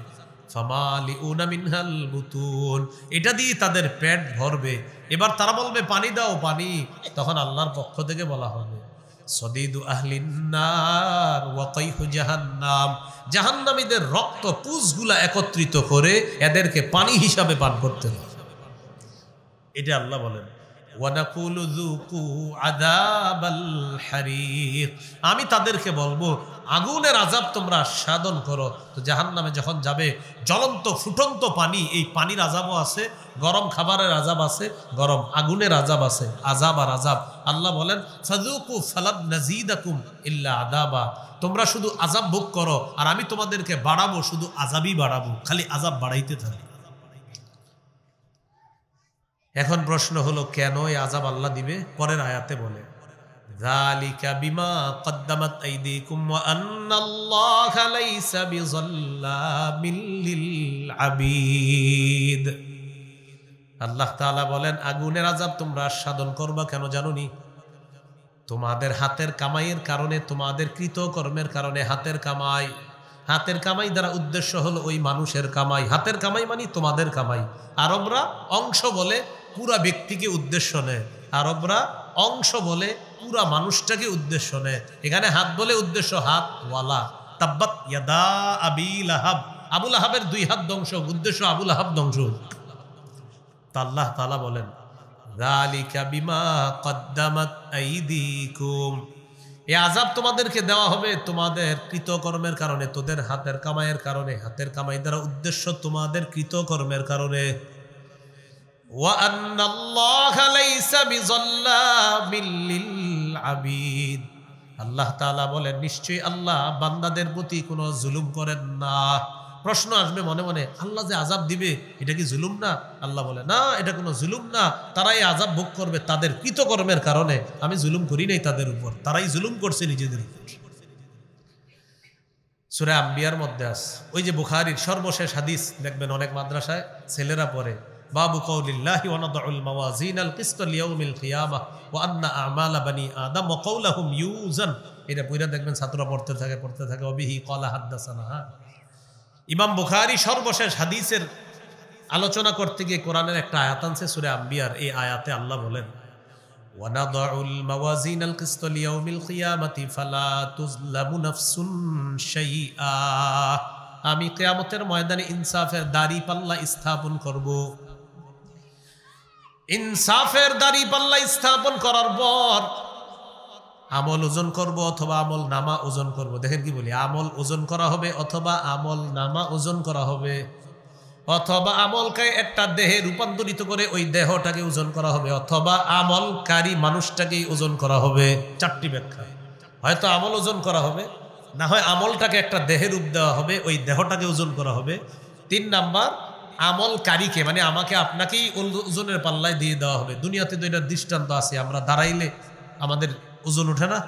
ফামালিউনা মিনহাল বুতুন, এটা দিয়ে তাদের পেট ভরবে। এবার তারা বলবে পানি দাও পানি, তখন আল্লাহর পক্ষ থেকে বলা হবে সদিদু আহলিন নার ওয়া কাইহু জাহান্নাম, জাহান্নামীদের রক্ত পুঁজগুলা একত্রিত করে এদেরকে পানি হিসাবে পান করতে হবে। এটা আল্লাহ বলেন ওয়ানাকুলু যুকু আযাবাল হারিক, আমি তাদেরকে বলবো আগুনের আযাব তোমরা আস্বাদন করো। তো জাহান্নামে যখন যাবে জ্বলন্ত ফুটন্ত পানি, এই পানির আযাবও আছে, গরম খাবারের আযাব আছে, গরম আগুনের আযাব আছে, আযাব আর আযাব। আল্লাহ বলেন ফাযুকু ফালান নাযীদাকুম ইল্লা আযাবা, তোমরা শুধু আযাব ভোগ করো আর আমি তোমাদেরকে বাড়াবো, শুধু আযাবই বাড়াবো, খালি আযাব বাড়াইতে থাকি। এখন প্রশ্ন হলো কেন এই আযাব আল্লাহ দিবে? পরের আয়াতে বলে যালিকা বিমা কদ্দামাত আইদিকুম ওয়া আন্নাল্লাহা লাইসা বিযাল্লামিল লিল আবিদ। আল্লাহ তাআলা বলেন আগুনের আযাব তোমরা আস্বাদন করবা কেন জানোনি? তোমাদের হাতের কামাইয়ের কারণে, তোমাদের কৃতকর্মের কারণে। হাতের কামাই দ্বারা উদ্দেশ্য হলো ওই মানুষের কামাই। হাতের কামাই মানে তোমাদের কামাই। আরবরা অংশ বলে পুরা ব্যক্তিকে উদ্দেশ্য নেয়, আরবরা অংশ বলে পুরা মানুষটাকে উদ্দেশ্য নেয়। এখানে হাত বলে উদ্দেশ্য হাত ওয়ালা। তাব্বাত ইয়াদা আবি লাহাব, আবু লাহাবের 2 হাত ধ্বংস, উদ্দেশ্য আবু লাহাব ধ্বংস। তা আল্লাহ তাআলা বলেন যালিকা বিমা কদ্দামাত আইদিকুম, এই আযাব তোমাদেরকে দেওয়া হবে তোমাদের কৃতকর্মের কারণে, তোদের হাতের কামাইয়ের কারণে। হাতের কামাই দ্বারা উদ্দেশ্য তোমাদের কৃতকর্মের কারণে। ওয়া আন্নাল্লাহা লাইসা বিযাল্লামিল লিল আবিদ, আল্লাহ তাআলা বলেন নিশ্চয়ই আল্লাহ বান্দাদের প্রতি কোনো জুলুম করেন না। প্রশ্ন আসবে মনে মনে, আল্লাহ যে আযাব দিবে এটা কি জুলুম না? আল্লাহ বলে না, এটা কোনো জুলুম না, তারাই আযাব ভোগ করবে তাদের কৃতকর্মের কারণে। আমি জুলুম করি নাই তাদের উপর, তারাই জুলুম করছে নিজেদের উপর। সূরা আম্বিয়ার মধ্যে আছে, ওই যে বুখারীর সর্বশেষ হাদিস দেখবেন অনেক মাদ্রাসায় ছেলেরা পড়ে, বাবু কওলিল্লাহি ওয়া নাদউল মাওয়াজিনাল কিসতা লিয়াউমিল কিয়ামাহ ওয়া আন্না আমালা বানি আদম ওয়া কওলাহুম ইউজান। এটা পড়া দেখবেন ছাত্ররা পড়তে থাকে ওবিহি ক্বালা হাদাসানা। ইমাম বুখারী সর্বশেষ হাদিসের আলোচনা করতে গিয়ে কোরআনের একটা আয়াত আনছে সূরা আম্বিয়ার। এই আয়াতে আল্লাহ বলেন ওয়া নাদউল মাওয়াজিনাল কিসতা লিয়াউমিল কিয়ামাতি ফালা তুযলামু নাফসুন শাইআ, আমি কিয়ামতের ময়দানে ইনসাফের দাড়ি পাল্লা স্থাপন করব। ইনসাফের দাড়ি পাল্লা স্থাপন করার পর আমল ওজন করব অথবা আমল নামা ওজন করব। দেখেন কি বলি, আমল ওজন করা হবে অথবা আমল নামা ওজন করা হবে, অথবা আমলকে একটা দেহে রূপান্তরিত করে ওই দেহটাকে ওজন করা হবে, অথবা আমলকারী মানুষটাকেই ওজন করা হবে। 4টি ব্যাখ্যা, হয়তো আমল ওজন করা হবে, না হয় আমলটাকে একটা দেহে রূপ দেওয়া হবে, ওই দেহটাকে ওজন করা হবে। 3 নাম্বার আমলকারীকে মানে আমাকে আপনাকেই ওজনের পাল্লায় দিয়ে দেওয়া হবে। দুনিয়াতে তো এটার দৃষ্টান্ত আছে, আমরা দাঁড়াইলে আমাদের ওজন ওঠে না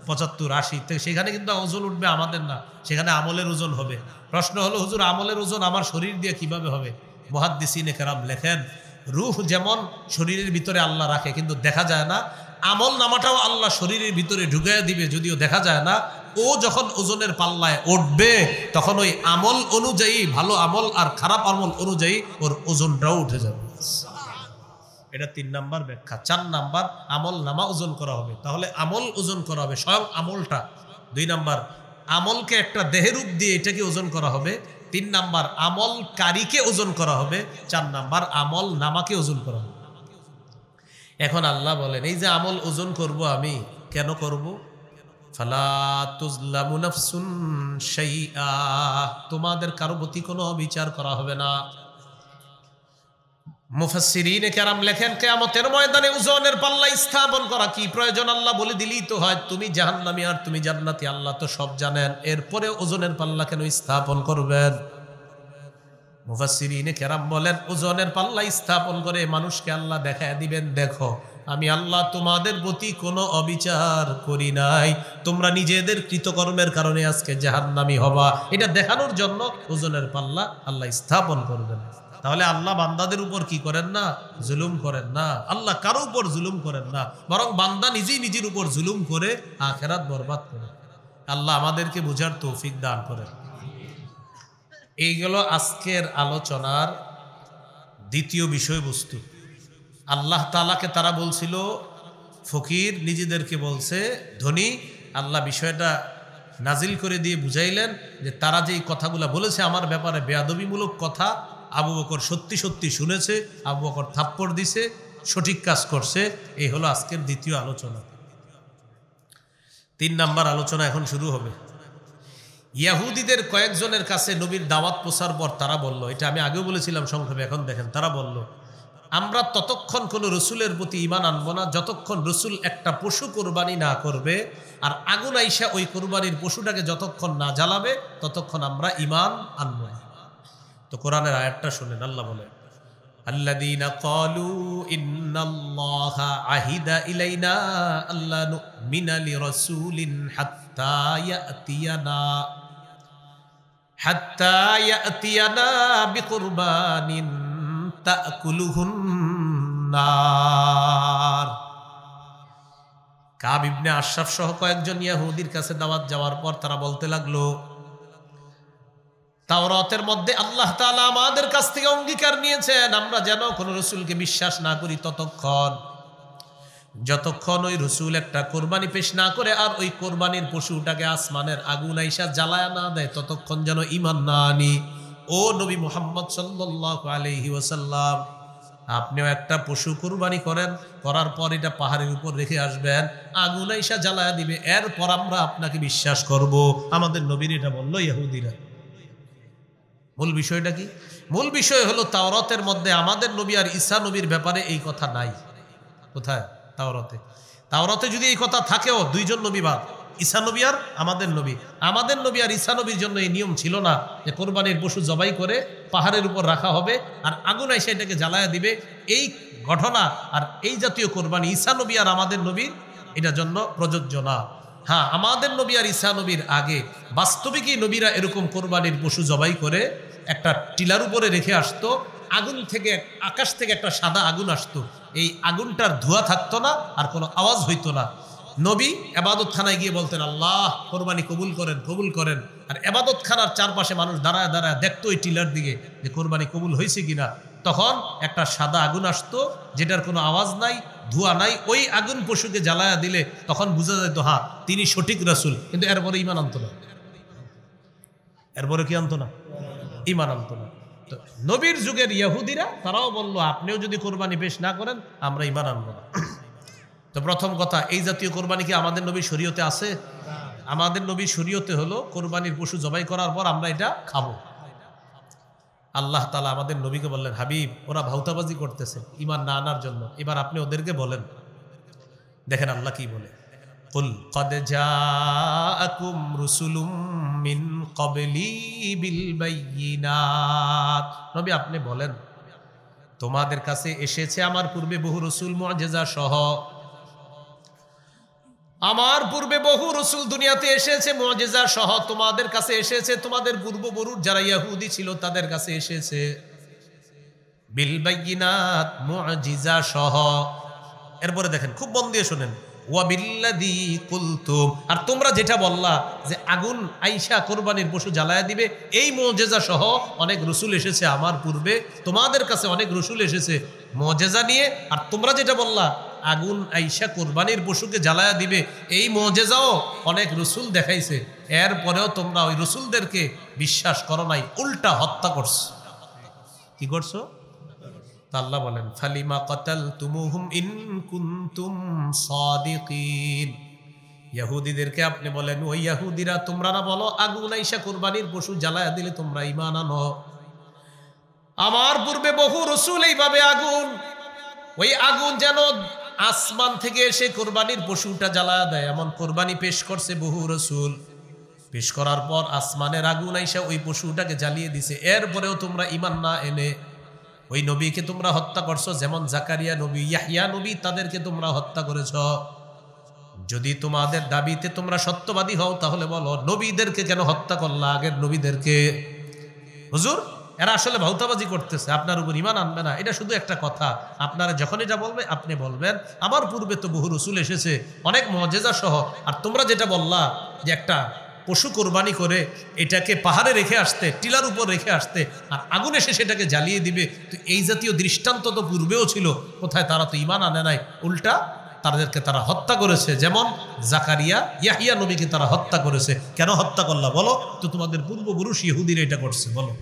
75 80, সেখানে কিন্তু ওজন উঠবে আমাদের না, সেখানে আমলের ওজন হবে। প্রশ্ন হলো হুজুর আমলের ওজন আমার শরীর দিয়ে কিভাবে হবে? মুহাদ্দিসিনে কেরাম লেখেন রূহ যেমন শরীরের ভিতরে আল্লাহ রাখে কিন্তু দেখা যায় না, আমল নামাটাও আল্লাহ শরীরের ভিতরে ঢুকাইয়া দিবে যদিও দেখা যায় না। ও যখন ওজনের পাল্লায় উঠবে তখন ওই আমল অনুযায়ী, ভালো আমল আর খারাপ আমল অনুযায়ী ওর ওজনটাও উঠে যাবে। এটা 3 নাম্বার ব্যাখ্যা। 4 নাম্বার আমল নামা ওজন করা হবে, তাহলে আমল ওজন করা হবে স্বয়ং আমলটা। 2 নাম্বার আমলকে একটা দেহের রূপ দিয়ে এটাকে ওজন করা হবে। 3 নাম্বার আমলকারীকে ওজন করা হবে। 4 নাম্বার আমল নামাকে ওজন করা হবে। এখন আল্লাহ বলেন এই যে আমল ওজন করব আমি, কেন করব? ফালা তুযলামু নাফসুন শাইআ, তোমাদের কারো প্রতি কোনো বিচার করা হবে না। মুফাসসিরিনে কেরাম লেখেন কিয়ামতের ময়দানে ওজনের পাল্লা স্থাপন করা কি প্রয়োজন? আল্লাহ বলে দিলেই তো হয় তুমি জাহান্নামী আর তুমি জান্নাতি, আল্লাহ তো সব জানেন, এরপরে ওজনের পাল্লা কেন স্থাপন করবেন? মুফাসসিরিনে কেরাম বলেন ওজনের পাল্লা স্থাপন করে মানুষকে আল্লাহ দেখায় দিবেন, দেখো আমি আল্লাহ তোমাদের প্রতি কোনো অবিচার করি নাই, তোমরা নিজেদের কৃতকর্মের কারণে আজকে জাহান্নামী হবা। এটা দেখানোর জন্য ওজনের পাল্লা আল্লাহ স্থাপন করবেন। তাহলে আল্লাহ বান্দাদের উপর কি করেন না? জুলুম করেন না। আল্লাহ কারো উপর জুলুম করেন না, বরং বান্দা নিজেই নিজের উপর জুলুম করে আখিরাত বরবাদ করে। আল্লাহ আমাদেরকে বুঝার তৌফিক দান করেন। এইগুলো আজকের আলোচনার দ্বিতীয় বিষয়বস্তু। আল্লাহ তাআলাকে তারা বলছিল ফকির, নিজেদেরকে বলছে ধনী। আল্লাহ বিষয়টা নাজিল করে দিয়ে বুঝাইলেন যে তারা যেই কথাগুলো বলেছে আমার ব্যাপারে বেয়াদবিমূলক কথা, আবু বকর সত্যি সত্যি শুনেছে, আবু বকর থাপ্পড় দিছে, সঠিক কাজ করছে। এই হলো আজকের দ্বিতীয় আলোচনা। 3 নাম্বার আলোচনা এখন শুরু হবে। ইয়াহুদিদের কয়েকজনের কাছে নবীর দাওয়াত পৌঁছার পর তারা বলল, এটা আমি আগেও বলেছিলাম সংক্ষেপে, এখন দেখেন তারা বলল, আমরা ততক্ষণ কোনো রসুলের প্রতি ঈমান আনবো না যতক্ষণ রসুল একটা পশু কোরবানি না করবে, আর আগুন আইসা ওই কোরবানির পশুটাকে যতক্ষণ না জ্বালাবে ততক্ষণ আমরা ঈমান আনবো না। তো কোরআনের আয়াতটা শুনেন, আল্লাহ বলেন, আল্লাযীনা ক্বালু ইন্নাল্লাহা আহিদা ইলাইনা আল্লা নু'মিনা লিরাসূলিন হাত্তা ইয়াতিয়ানা বিকুরবানিন তাকুলুহুন নার। কাব ইবনে আশরাফ সহ কয়েকজন ইহুদির কাছে দাওয়াত যাওয়ার পর তারা বলতে লাগলো, তাওরাতের মধ্যে আল্লাহ তাআলা আমাদের কাছ থেকে অঙ্গীকার নিয়েছেন আমরা যেন কোনো রসুলকে বিশ্বাস না করি যতক্ষণ ওই রসুল একটা কোরবানি পেশ না করে আর ওই কোরবানির পশুটাকে আসমানের আগুন আইসা জ্বালায়া না দেয় ততক্ষণ যেন ঈমান না আনি। ও নবী মুহাম্মদ সাল্লাল্লাহু আলাইহি ওয়াসাল্লাম, আপনিও একটা পশু কোরবানি করেন, করার পর এটা পাহাড়ের উপর রেখে আসবেন, আগুন আইসা জ্বালায়া দিবে, এরপর আমরা আপনাকে বিশ্বাস করব। আমাদের নবীর এটা বলল ইহুদিরা। মূল বিষয়টা কি? মূল বিষয় হলো তাওরাতের মধ্যে আমাদের নবী আর ঈসা নবীর ব্যাপারে এই কথা নাই। কোথায়? তাওরাতে যদি এই কথা থাকেও, দুইজন নবী বাদ, ঈসা নবী আর আমাদের নবী। আমাদের নবী আর ঈসা নবীর জন্য এই নিয়ম ছিল না যে কোরবানির পশু জবাই করে পাহাড়ের উপর রাখা হবে আর আগুন আইসা এটাকে জ্বালায়া দিবে। এই ঘটনা আর এই জাতীয় কোরবানি ঈসা নবী আর আমাদের নবী এটার জন্য প্রযোজ্য না। হ্যাঁ, আমাদের নবী আর ঈসা নবীর আগে বাস্তবিকই নবীরা এরকম কোরবানির পশু জবাই করে একটা টিলার উপরে রেখে আসতো, আগুন থেকে, আকাশ থেকে একটা সাদা আগুন আসতো, এই আগুনটার ধোঁয়া থাকতো না আর কোনো আওয়াজ হইতো না। নবী এবাদত খানায় গিয়ে বলতেন, আল্লাহ কোরবানি কবুল করেন, কবুল করেন। আর এবাদত খানার চারপাশে মানুষ দাঁড়ায় দাঁড়ায় দেখতো ওই টিলার দিকে যে কোরবানি কবুল হয়েছে কিনা। তখন একটা সাদা আগুন আসতো যেটার কোনো আওয়াজ নাই, ধোঁয়া নাই, ওই আগুন পশুকে জ্বালায়া দিলে তখন বোঝা যেত হ্যাঁ তিনি সঠিক রাসূল। কিন্তু এরপরে ঈমান আনতো না। এরপরে কি আনতো না? ঈমান আনতো না। তো নবীর যুগের ইহুদিরা তারাও বলল, আপনিও যদি কোরবানি পেশ না করেন আমরা ঈমান আনবো না। তো প্রথম কথা, এই জাতীয় কোরবানি কি আমাদের নবীর শরীয়তে আছে? আমাদের নবীর শরীয়তে হলো কোরবানির পশু জবাই করার পর আমরা এটা খাবো। আল্লাহ তাআলা আমাদের নবীকে বললেন, হাবিব ওরা ভাউতাবাজি করতেছে ঈমান না আনার জন্য, এবার আপনি ওদেরকে বলেন। দেখেন আল্লাহ কি বলে, কুল ক্বাদ জাআকুম রুসুলুম মিন ক্বাবলি বিল বায়িনাত। নবী আপনি বলেন, তোমাদের কাছে এসেছে আমার পূর্বে বহু রসুল মুআজিজা সহ। আমার পূর্বে বহু রসুল দুনিয়াতে এসেছে মুআজিজা সহ, তোমাদের কাছে এসেছে, তোমাদের পূর্ববর্তী যারা ইহুদি ছিল তাদের কাছে এসেছে বিল বায়িনাত, মুআজিজা সহ। এরপরে দেখেন, খুব মন দিয়ে শুনেন, ওয়া বিল্লাযী কুলতুম, আর তোমরা যেটা বললা যে আগুন আইসা কোরবানির পশু জ্বালায়া দিবে, এই মুআজিজা সহ অনেক রসুল এসেছে আমার পূর্বে, তোমাদের কাছে অনেক রসুল এসেছে মুআজিজা নিয়ে। আর তোমরা যেটা বললা আগুন আইসা কোরবানির পশুকে জ্বালায়া দিবে, এই মুআজিজাও অনেক রসুল দেখাইছে, এরপরেও তোমরা ওই রসুলদেরকে বিশ্বাস করো নাই, উল্টা হত্যা করছো। কি করছো? আল্লাহ বলেন, ফালিমা কাতালতুমুহুম ইন কুনতুম সাদিকিন। ইহুদিদেরকে আপনি বলেন, ওই ইহুদিরা তোমরা না বলো আগুন আইসা কোরবানির পশু জ্বালায়া দিলে তোমরা ঈমান আনো। আমার পূর্বে বহু রাসূল এইভাবে আগুন, ওই আগুন যেন আসমান থেকে এসে কোরবানির পশুটা জ্বালায়া দেয় এমন কোরবানি পেশ করছে বহু রাসূল। পেশ করার পর আসমানের আগুন আইসা ওই পশুটাকে জ্বালিয়ে দিছে, এরপরেও তোমরা ঈমান না এনে ওই নবীকে তোমরা হত্যা করছো। যেমন জাকারিয়া নবী, ইয়াহইয়া নবী, তাদেরকে তোমরা হত্যা করেছ। যদি তোমাদের দাবিতে তোমরা সত্যবাদী হও তাহলে বলো নবীদেরকে কেন হত্যা করলা, আগের নবীদেরকে? হুজুর এরা আসলে ভাউতাবাজি করতেছে, আপনার উপর ঈমান আনবে না, এটা শুধু একটা কথা। আপনারা যখন এটা বলবে আপনি বলবেন আমার পূর্বে তো বহু রাসূল এসেছে অনেক মুআজিজা সহ, আর তোমরা যেটা বললা যে একটা পশু কোরবানি করে এটাকে পাহাড়ে রেখে আসতে, টিলার উপর রেখে আসতে, আর আগুন এসে সেটাকে জ্বালিয়ে দিবে, তো এই জাতীয় দৃষ্টান্ত তো পূর্বেও ছিল, কোথায়? তারা তো ঈমান আনে নাই, উল্টা তাদেরকে তারা হত্যা করেছে। যেমন জাকারিয়া, ইয়াহইয়া নবীকে তারা হত্যা করেছে। কেন হত্যা করলা বলো তো? তোমাদের পূর্বপুরুষ ইহুদিরা এটা করছে, বলো।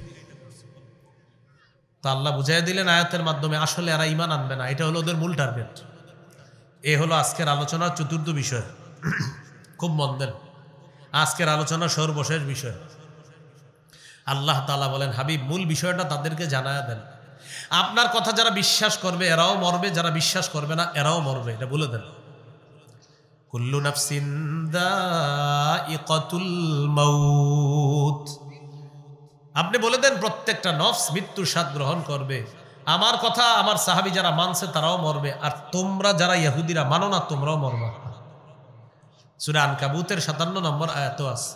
তো আল্লাহ বুঝাই দিলেন আয়াতের মাধ্যমে আসলে এরা ঈমান আনবে না, এটা হলো ওদের মূল টার্গেট। এ হলো আজকের আলোচনার চতুর্থ বিষয়। খুব মন দেন, আজকের আলোচনা সর্বশেষ বিষয়। আল্লাহ তাআলা বলেন, হাবিব মূল বিষয়টা তাদেরকে জানায়া দেন। আপনার কথা যারা বিশ্বাস করবে এরাও মরবে, যারা বিশ্বাস করবে না এরাও মরবে, এটা বলে দেন। কুল্লু নাফসিন যায়িকাতুল মাউত, আপনি বলে দেন প্রত্যেকটা নফস মৃত্যুর স্বাদ গ্রহণ করবে। আমার কথা আমার সাহাবী যারা মানছে তারাও মরবে, আর তোমরা যারা ইহুদিরা মানো না তোমরাও মরবা। সূরা আনকাবুতের 57 নম্বর আয়াত আছে,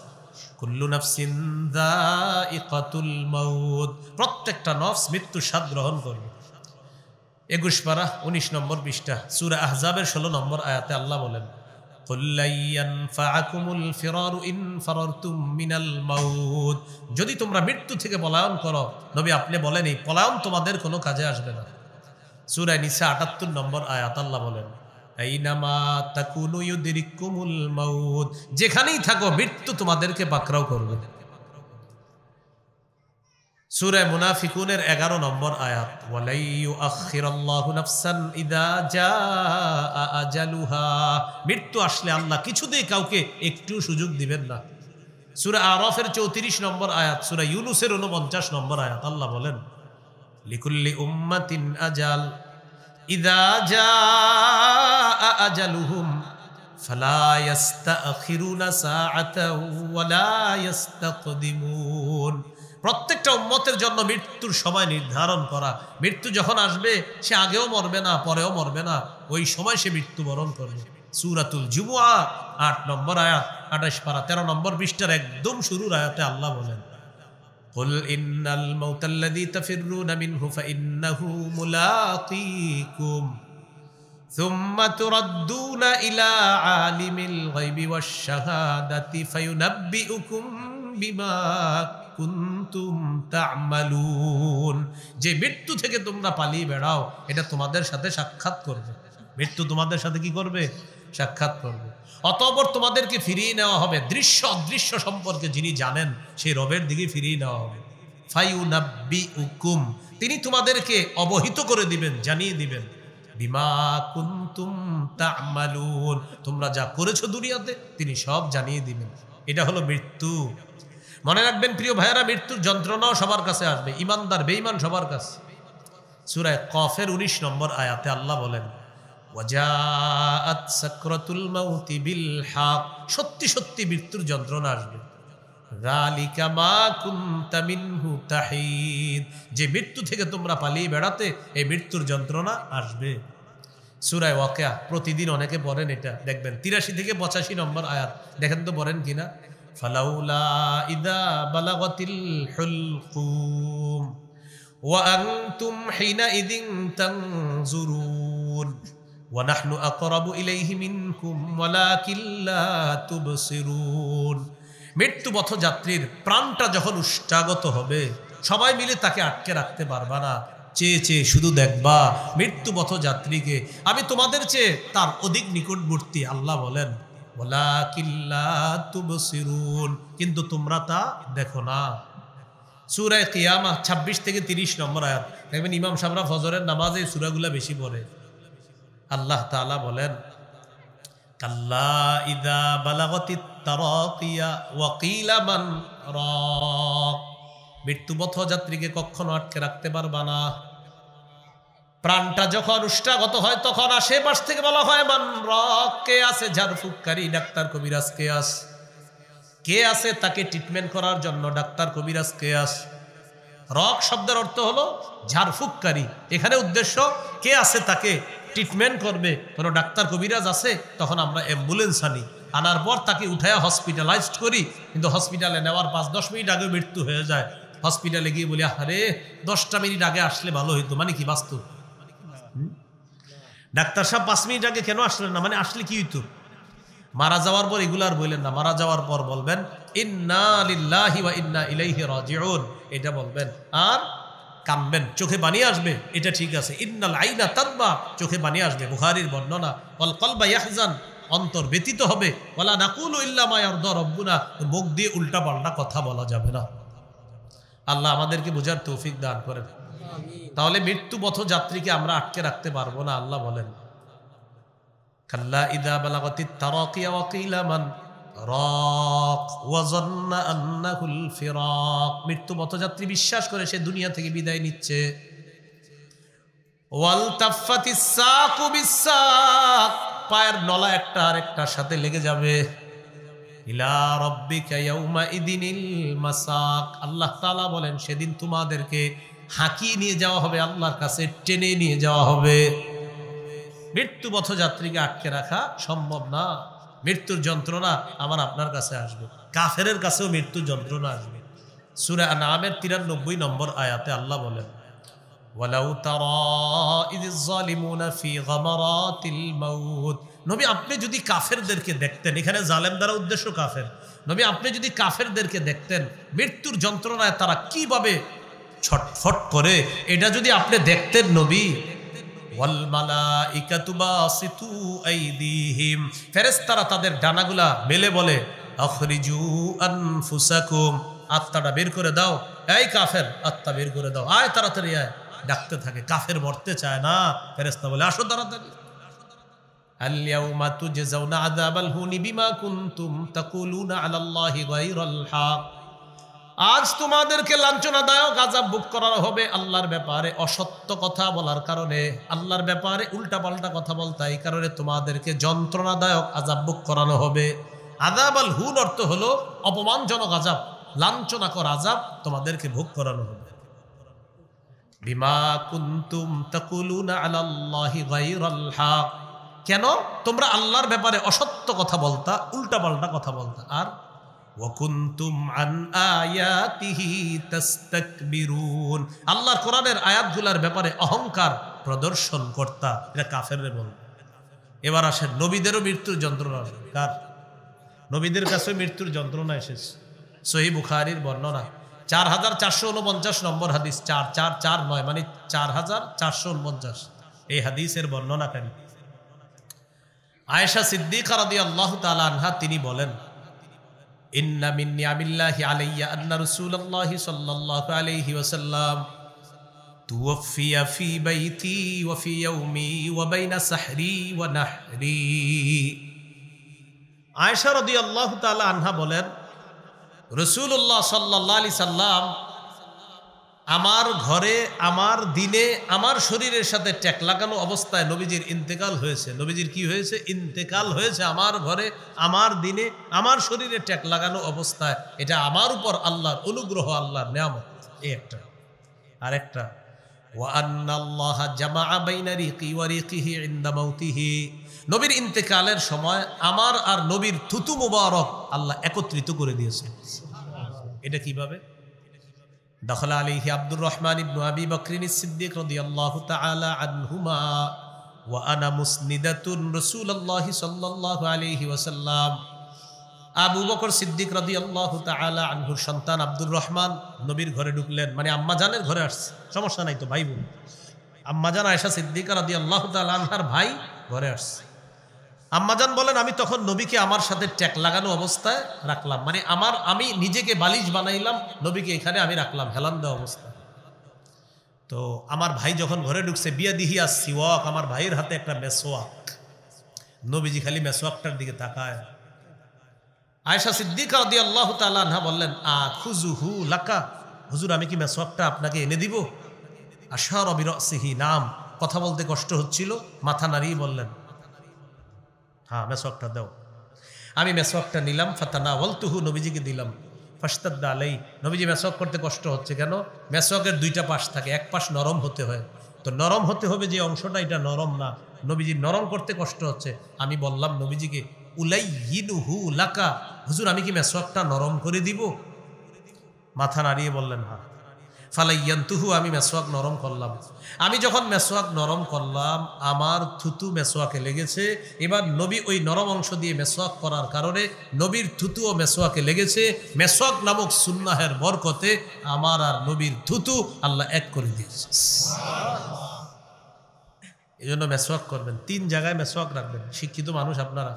কুল্লু নাফসিন যায়িকাতুল মাউত, প্রত্যেকটা নফস মৃত্যুর স্বাদ গ্রহণ করবে। 21 পারা 19 নম্বর পৃষ্ঠা সূরা আহজাবের 16 নম্বর আয়াতে আল্লাহ বলেন, কুল লা ইয়ানফাআকুমুল ফিরারু ইন ফারারতুম মিনাল মাউত, যদি তোমরা মৃত্যু থেকে পলায়ন করো, নবী আপনি বলেন এই পলায়ন তোমাদের কোনো কাজে আসবে না। সূরা নিসা 78 নম্বর আয়াত আল্লাহ বলেন, আইনামা তাকুনু ইউদরিকুমুল মাউত, যেখানেই থাকো মৃত্যু তোমাদেরকে পাকড়াও করবে। সূরা মুনাফিকুনের 11 নম্বর আয়াত, ওয়ালাই ইউআখিরাল্লাহু নাফসান ইযা জাআ আজালুহা, মৃত্যু আসলে আল্লাহ কিছুতেই কাউকে একটু সুযোগ দিবেন না। সূরা আরাফের 34 নম্বর আয়াত, সূরা ইউনূসের 49 নম্বর আয়াত আল্লাহ বলেন, লিকুল্লি উম্মাতিন আজাল ইযা জাআ আজালুহুম ফালা ইস্তাখিরুনা সাআতাও ওয়ালা ইস্তাকদিমুন, প্রত্যেকটা উম্মতের জন্য মৃত্যুর সময় নির্ধারণ করা। মৃত্যু যখন আসবে সে আগেও মরবে না পরেও মরবে না, ওই সময় সে মৃত্যুবরণ করবে। সূরাতুল জুমুআ 8 নম্বর আয়াত 28 পারা 13 নম্বর পৃষ্ঠার একদম শুরুর আয়াতে আল্লাহ বলেন, কুল ইন্নাল মাউতাল্লাযী তাফিররুনা মিনহু ফাইন্নাহু মুলাকীকুম সুম্মা তুরাদ্দুনা ইলা আলিমিল গায়বি ওয়াশ শাহাদাতি ফায়ুনাব্বিউকুম বিমা কুনতুম তা'মালুন, যে মৃত্যু থেকে তোমরা পালিয়ে বেড়াও এটা তোমাদের সাথে সাক্ষাৎ করবে। মৃত্যু তোমাদের সাথে কি করবে? সাক্ষাৎ করবে। অতঃপর তোমাদেরকে ফিরিয়ে নেওয়া হবে দৃশ্য অদৃশ্য সম্পর্কে যিনি জানেন সেই রবের দিকে ফিরিয়ে নেওয়া হবে। ফায়ুনাব্বিউকুম, তিনি তোমাদেরকে অবহিত করে দিবেন, জানিয়ে দিবেন, বিমা কুনতুম তা'মালুন, তোমরা যা করেছো দুনিয়াতে তিনি সব জানিয়ে দিবেন। এটা হলো মৃত্যু। মনে রাখবেন প্রিয় ভাইয়েরা, মৃত্যুর যন্ত্রণাও সবার কাছে আসবে, ইমানদার বেঈমান সবার কাছে। সূরা কফের 19 নম্বর আয়াতে আল্লাহ বলেন, ওয়াজাআত সাকরাতুল মাউতি বিল হক, সত্যি সত্যি মৃত্যুর যন্ত্রণা আসবে। যালিকা মা কুনতা মিনহু তাহিদ, যে মৃত্যু থেকে তোমরা পালিয়ে বেড়াতে এই মৃত্যুর যন্ত্রণা আসবে। সূরা ওয়াকিয়া প্রতিদিন অনেকে পড়েন, এটা দেখবেন 83 থেকে 85 নম্বর আয়াত, দেখেন তো পড়েন কিনা। ফালাউলা ইযা বালাগাতিল হুলকুম ওয়া আনতুম হিনাইযিন তানজুরুন ওয়া নাহনু আকরাবু ইলাইহি মিনকুম ওয়ালাকিন লা তুবসিরুন, মৃত্যুপথ যাত্রীর প্রাণটা যখন উষ্টাগত হবে সবাই মিলে তাকে আটকে রাখতে পারবা না, চেয়ে চেয়ে শুধু দেখবা মৃত্যুপথ যাত্রীকে, আমি তোমাদের চেয়ে তার অধিক নিকটবর্তী। আল্লাহ বলেন, ওয়ালাকিন লা তুবসিরুন, কিন্তু তোমরা তা দেখো না। সূরা কিয়ামা 26 থেকে 30 নম্বর আয়াত, দেখবেন ইমাম সাহেবরা ফজরের নামাজে এই সূরাগুলো বেশি পড়ে। আল্লাহ তাআলা বলেন, কাল্লা ইযা বালাগাতিত তারাকিয়া ওয়া কিলা মান রাক, মৃত্যুপথ যাত্রীকে কখনো আটকে রাখতে পারবা না। প্রাণটা যখন উষ্টাগত হয় তখন আশেপাশ থেকে বলা হয় মান রাক, কে আছে ঝাড়ফুঁককারী ডাক্তার কবিরাজ, কে আছে, কে আছে তাকে ট্রিটমেন্ট করার জন্য ডাক্তার কবিরাজ, কে আছে। রক শব্দের অর্থ হলো ঝাড়ফুঁককারী, এখানে উদ্দেশ্য কে আছে তাকে ট্রিটমেন্ট করবে, কোনো ডাক্তার কবিরাজ আছে, তখন আমরা অ্যাম্বুলেন্স আনি, আনার পর তাকে উঠায়া হসপিটালাইজড করি, কিন্তু হসপিটালে নেওয়ার 5-10 মিনিট আগে মৃত্যু হয়ে যায়। হসপিটালে গিয়ে বলি, আরে 10টা মিনিট আগে আসলে ভালো হইতো, মানে কি বাস্তব? ডাক্তার সাহেব 5 মিনিট আগে কেন আসলেন না, মানে আসলে কি হইতো? মারা যাওয়ার পর এগুলো আর বললেন না, মারা যাওয়ার পর বলবেন ইন্না লিল্লাহি ওয়া ইন্না ইলাইহি রাজিউন, এটা বলবেন, আর কাঁদবেন, চোখে পানি আসবে, এটা ঠিক আছে। ইন্নাল আইনা তাদমা, চোখে পানি আসবে, বুখারীর বর্ণনা। ওয়াল কলবা ইয়াহজান, অন্তর ব্যতীত হবে। ওয়ালা নাকুলু ইল্লা মা ইয়ারদা রাব্বুনা, মুখ দিয়ে উল্টা পাল্টা কথা বলা যাবে না। আল্লাহ আমাদেরকে বোঝার তৌফিক দান করেন। তাহলে মৃত্যু পথযাত্রীকে আমরা আটকে রাখতে পারবো না। আল্লাহ বলেন কাল্লা ইযা বালাগাতিত তারাকিয়া ওয়া কিলা মান রাক ওয়া যান্না আন্নাহুল ফিরাক। মৃত্যু পথযাত্রী বিশ্বাস করে সে দুনিয়া থেকে বিদায় নিচ্ছে। ওয়াল তাফাতিস সাকু বিসাক, পায়ের নলা একটা আরেকটার সাথে লেগে যাবে। ইলা রাব্বিকা ইয়াউমা ইদিনিল মাসাক, আল্লাহ তাআলা বলেন সেদিন তোমাদেরকে হাঁকিয়ে নিয়ে যাওয়া হবে, আল্লাহর কাছে টেনে নিয়ে যাওয়া হবে। মৃত্যু পথযাত্রীকে আটকে রাখা সম্ভব না। মৃত্যুর যন্ত্রণা আমার আপনার কাছে আসবে, কাফেরের কাছেও মৃত্যুর যন্ত্রণা আসবে। সূরা আনআমের 93 নম্বর আয়াতে আল্লাহ বলেন ওয়ালাউ তারা ইযিজ যালিমুনা ফি গামারাতিল মাউত। নবী আপনি যদি কাফেরদেরকে দেখতেন, এখানে জালেম দ্বারা উদ্দেশ্য কাফের, নবী আপনি যদি কাফেরদেরকে দেখতেন মৃত্যুর যন্ত্রণায় তারা কিভাবে ছটফট করে, এটা যদি আপনি দেখতেন নবী। ওয়াল মালাইকাতু বাসিতু আইদিহিম, ফেরেশতারা তাদের ডানাগুলা মেলে বলে আখরিজু আনফুসাকুম, আত্মাটা বের করে দাও। এই কাফের, আত্মা বের করে দাও, আয় তাড়াতাড়ি আয়। ডাকতে থাকে, কাফের মরতে চায় না। ফেরেশতা বলে আসো তাড়াতাড়ি। আল ইয়াউমা তুজজাউনা আযাবাল হুনি বিমা কুনতুম তাকুলুনা আলাল্লাহি গায়রাল হক, আজ তোমাদেরকে লাঞ্ছনাদায়ক আযাব ভোগ করানো হবে আল্লাহর ব্যাপারে অসত্য কথা বলার কারণে, আল্লাহর ব্যাপারে উল্টাপাল্টা কথা বলতে, এই কারণে তোমাদেরকে যন্ত্রণাদায়ক আযাব ভোগ করানো হবে। আযাবাল হুন অর্থ হলো অপমানজনক আযাব, লাঞ্ছনাকর আযাব তোমাদেরকে ভোগ করানো হবে। বিমা কুনতুম তাকুলুনা আলাল্লাহি গায়রাল হক, কেন তোমরা আল্লাহর ব্যাপারে অসত্য কথা বলতা, উল্টাপাল্টা কথা বলতা। আর ওয়াকুনতুম আন আয়াতিহি তাস্তাকবিরুন, আল্লাহর কোরআনের আয়াতগুলোর ব্যাপারে অহংকার প্রদর্শন করতা। এটা কাফেররে বল। এবার আসেন নবীদেরও মৃত্যুর যন্ত্রণা আসবে। কার? নবীদের কাছে মৃত্যুর যন্ত্রণা এসেছে। সহিহ বুখারীর বর্ণনা 4449 নম্বর হাদিস, 4449 মানে 4449, এই হাদিসের বর্ণনাকারী আয়েশা সিদ্দিকা রাদিয়াল্লাহু তাআলা আনহা, তিনি বলেন ইন্না মিন নিআমিল্লাহি আলাইয়া আন্না রাসূলুল্লাহি সাল্লাল্লাহু আলাইহি ওয়াসাল্লাম তুওফিয়া ফি বাইতি ওয়া ফি ইয়াউমি ওয়া বাইনা সাহরি ওয়া নাহরি। আয়েশা রাদিয়াল্লাহু তাআলা আনহা বলেন রাসূলুল্লাহ সাল্লাল্লাহু আলাইহি সাল্লাম আমার ঘরে, আমার দিনে, আমার শরীরের সাথে ট্যাক লাগানো অবস্থায় নবীজির ইন্তেকাল হয়েছে। নবীজির কি হয়েছে? ইন্তেকাল হয়েছে আমার ঘরে, আমার দিনে, আমার শরীরে ট্যাক লাগানো অবস্থায়। এটা আমার উপর আল্লাহর অনুগ্রহ, আল্লাহর নিয়ামত। এই একটা। আরেকটা ওয়া আন্নাল্লাহা জামাআ বাইনা রিকি ওয়া রিকিহি ইনদা মাউতিহি, নবীর ইন্তেকালের সময় আমার আর নবীর থুতু মুবারক আল্লাহ একত্রিত করে দিয়েছে। এটা কিভাবে? দাখালা আলাইহি আব্দুর রহমান ইবনে আবি বকরিন সিদ্দিক রাদিয়াল্লাহু তাআলা আনহুমা ওয়া আনা মুসনিদাতুন রাসূলুল্লাহি সাল্লাল্লাহু আলাইহি ওয়াসাল্লাম। আবু বকর সিদ্দিক রাদিয়াল্লাহু তাআলা আনহুর সন্তান আব্দুর রহমান নবীর ঘরে ঢুকলেন, মানে আম্মাজানের ঘরে আসছে, সমস্যা নাই তো, ভাই বোন। আম্মাজান আয়েশা সিদ্দিকা রাদিয়াল্লাহু তাআলা আনহার ভাই ঘরে আসছে। আম্মাজান বলেন আমি তখন নবীকে আমার সাথে ট্যাক লাগানো অবস্থায় রাখলাম, মানে আমি নিজেকে বালিশ বানাইলাম, নবীকে এখানে আমি রাখলাম হেলান দেওয়া অবস্থায়। তো আমার ভাই যখন ঘরে ঢুকছে, বিয়াদিহি আস-সিওয়াক, আমার ভাইয়ের হাতে একটা মেসওয়াক। নবীজি খালি মেসওয়াকটার দিকে তাকায়। আয়েশা সিদ্দিকা রাদিয়াল্লাহু তাআলা আনহা বললেন আখুযুহু লাকা, হুজুর আমি কি মেসওয়াকটা আপনাকে এনে দিব? আশারা বিরাসিহি, নাম, কথা বলতে কষ্ট হচ্ছিল, মাথা নাড়িয়ে বললেন হ্যাঁ মেসওয়াকটা দাও। আমি মেসওয়াকটা নিলাম, ফাতানাওয়ালতুহু, নবীজিকে দিলাম। ফাশতাদ্দা আলাই, নবীজি মেসওয়াক করতে কষ্ট হচ্ছে কেন? মেসওয়াকের দুইটা পাশ থাকে, এক পাশ নরম হতে হয়, তো নরম হতে হবে যে অংশটা, এটা নরম না, নবীজি নরম করতে কষ্ট হচ্ছে। আমি বললাম নবীজিকে উলাইয়িনুহু লাকা, হুজুর আমি কি মেসওয়াকটা নরম করে দিব? মাথা নাড়িয়ে বললেন হ্যাঁ। ফালাইয়ান্তুহু, আমি মেসওয়াক নরম করলাম। আমি যখন মেসওয়াক নরম করলাম, আমার থুতু মেসওয়াকে লেগেছে। এবার নবী ওই নরম অংশ দিয়ে মেসওয়াক করার কারণে নবীর থুতু ও মেসওয়াকে লেগেছে। মেসওয়াক নামক সুন্নাহের বরকতে আমার আর নবীর থুতু আল্লাহ এক করে দিয়েছে। এই জন্য মেসওয়াক করবেন, 3 জায়গায় মেসওয়াক রাখবেন। শিক্ষিত মানুষ আপনারা,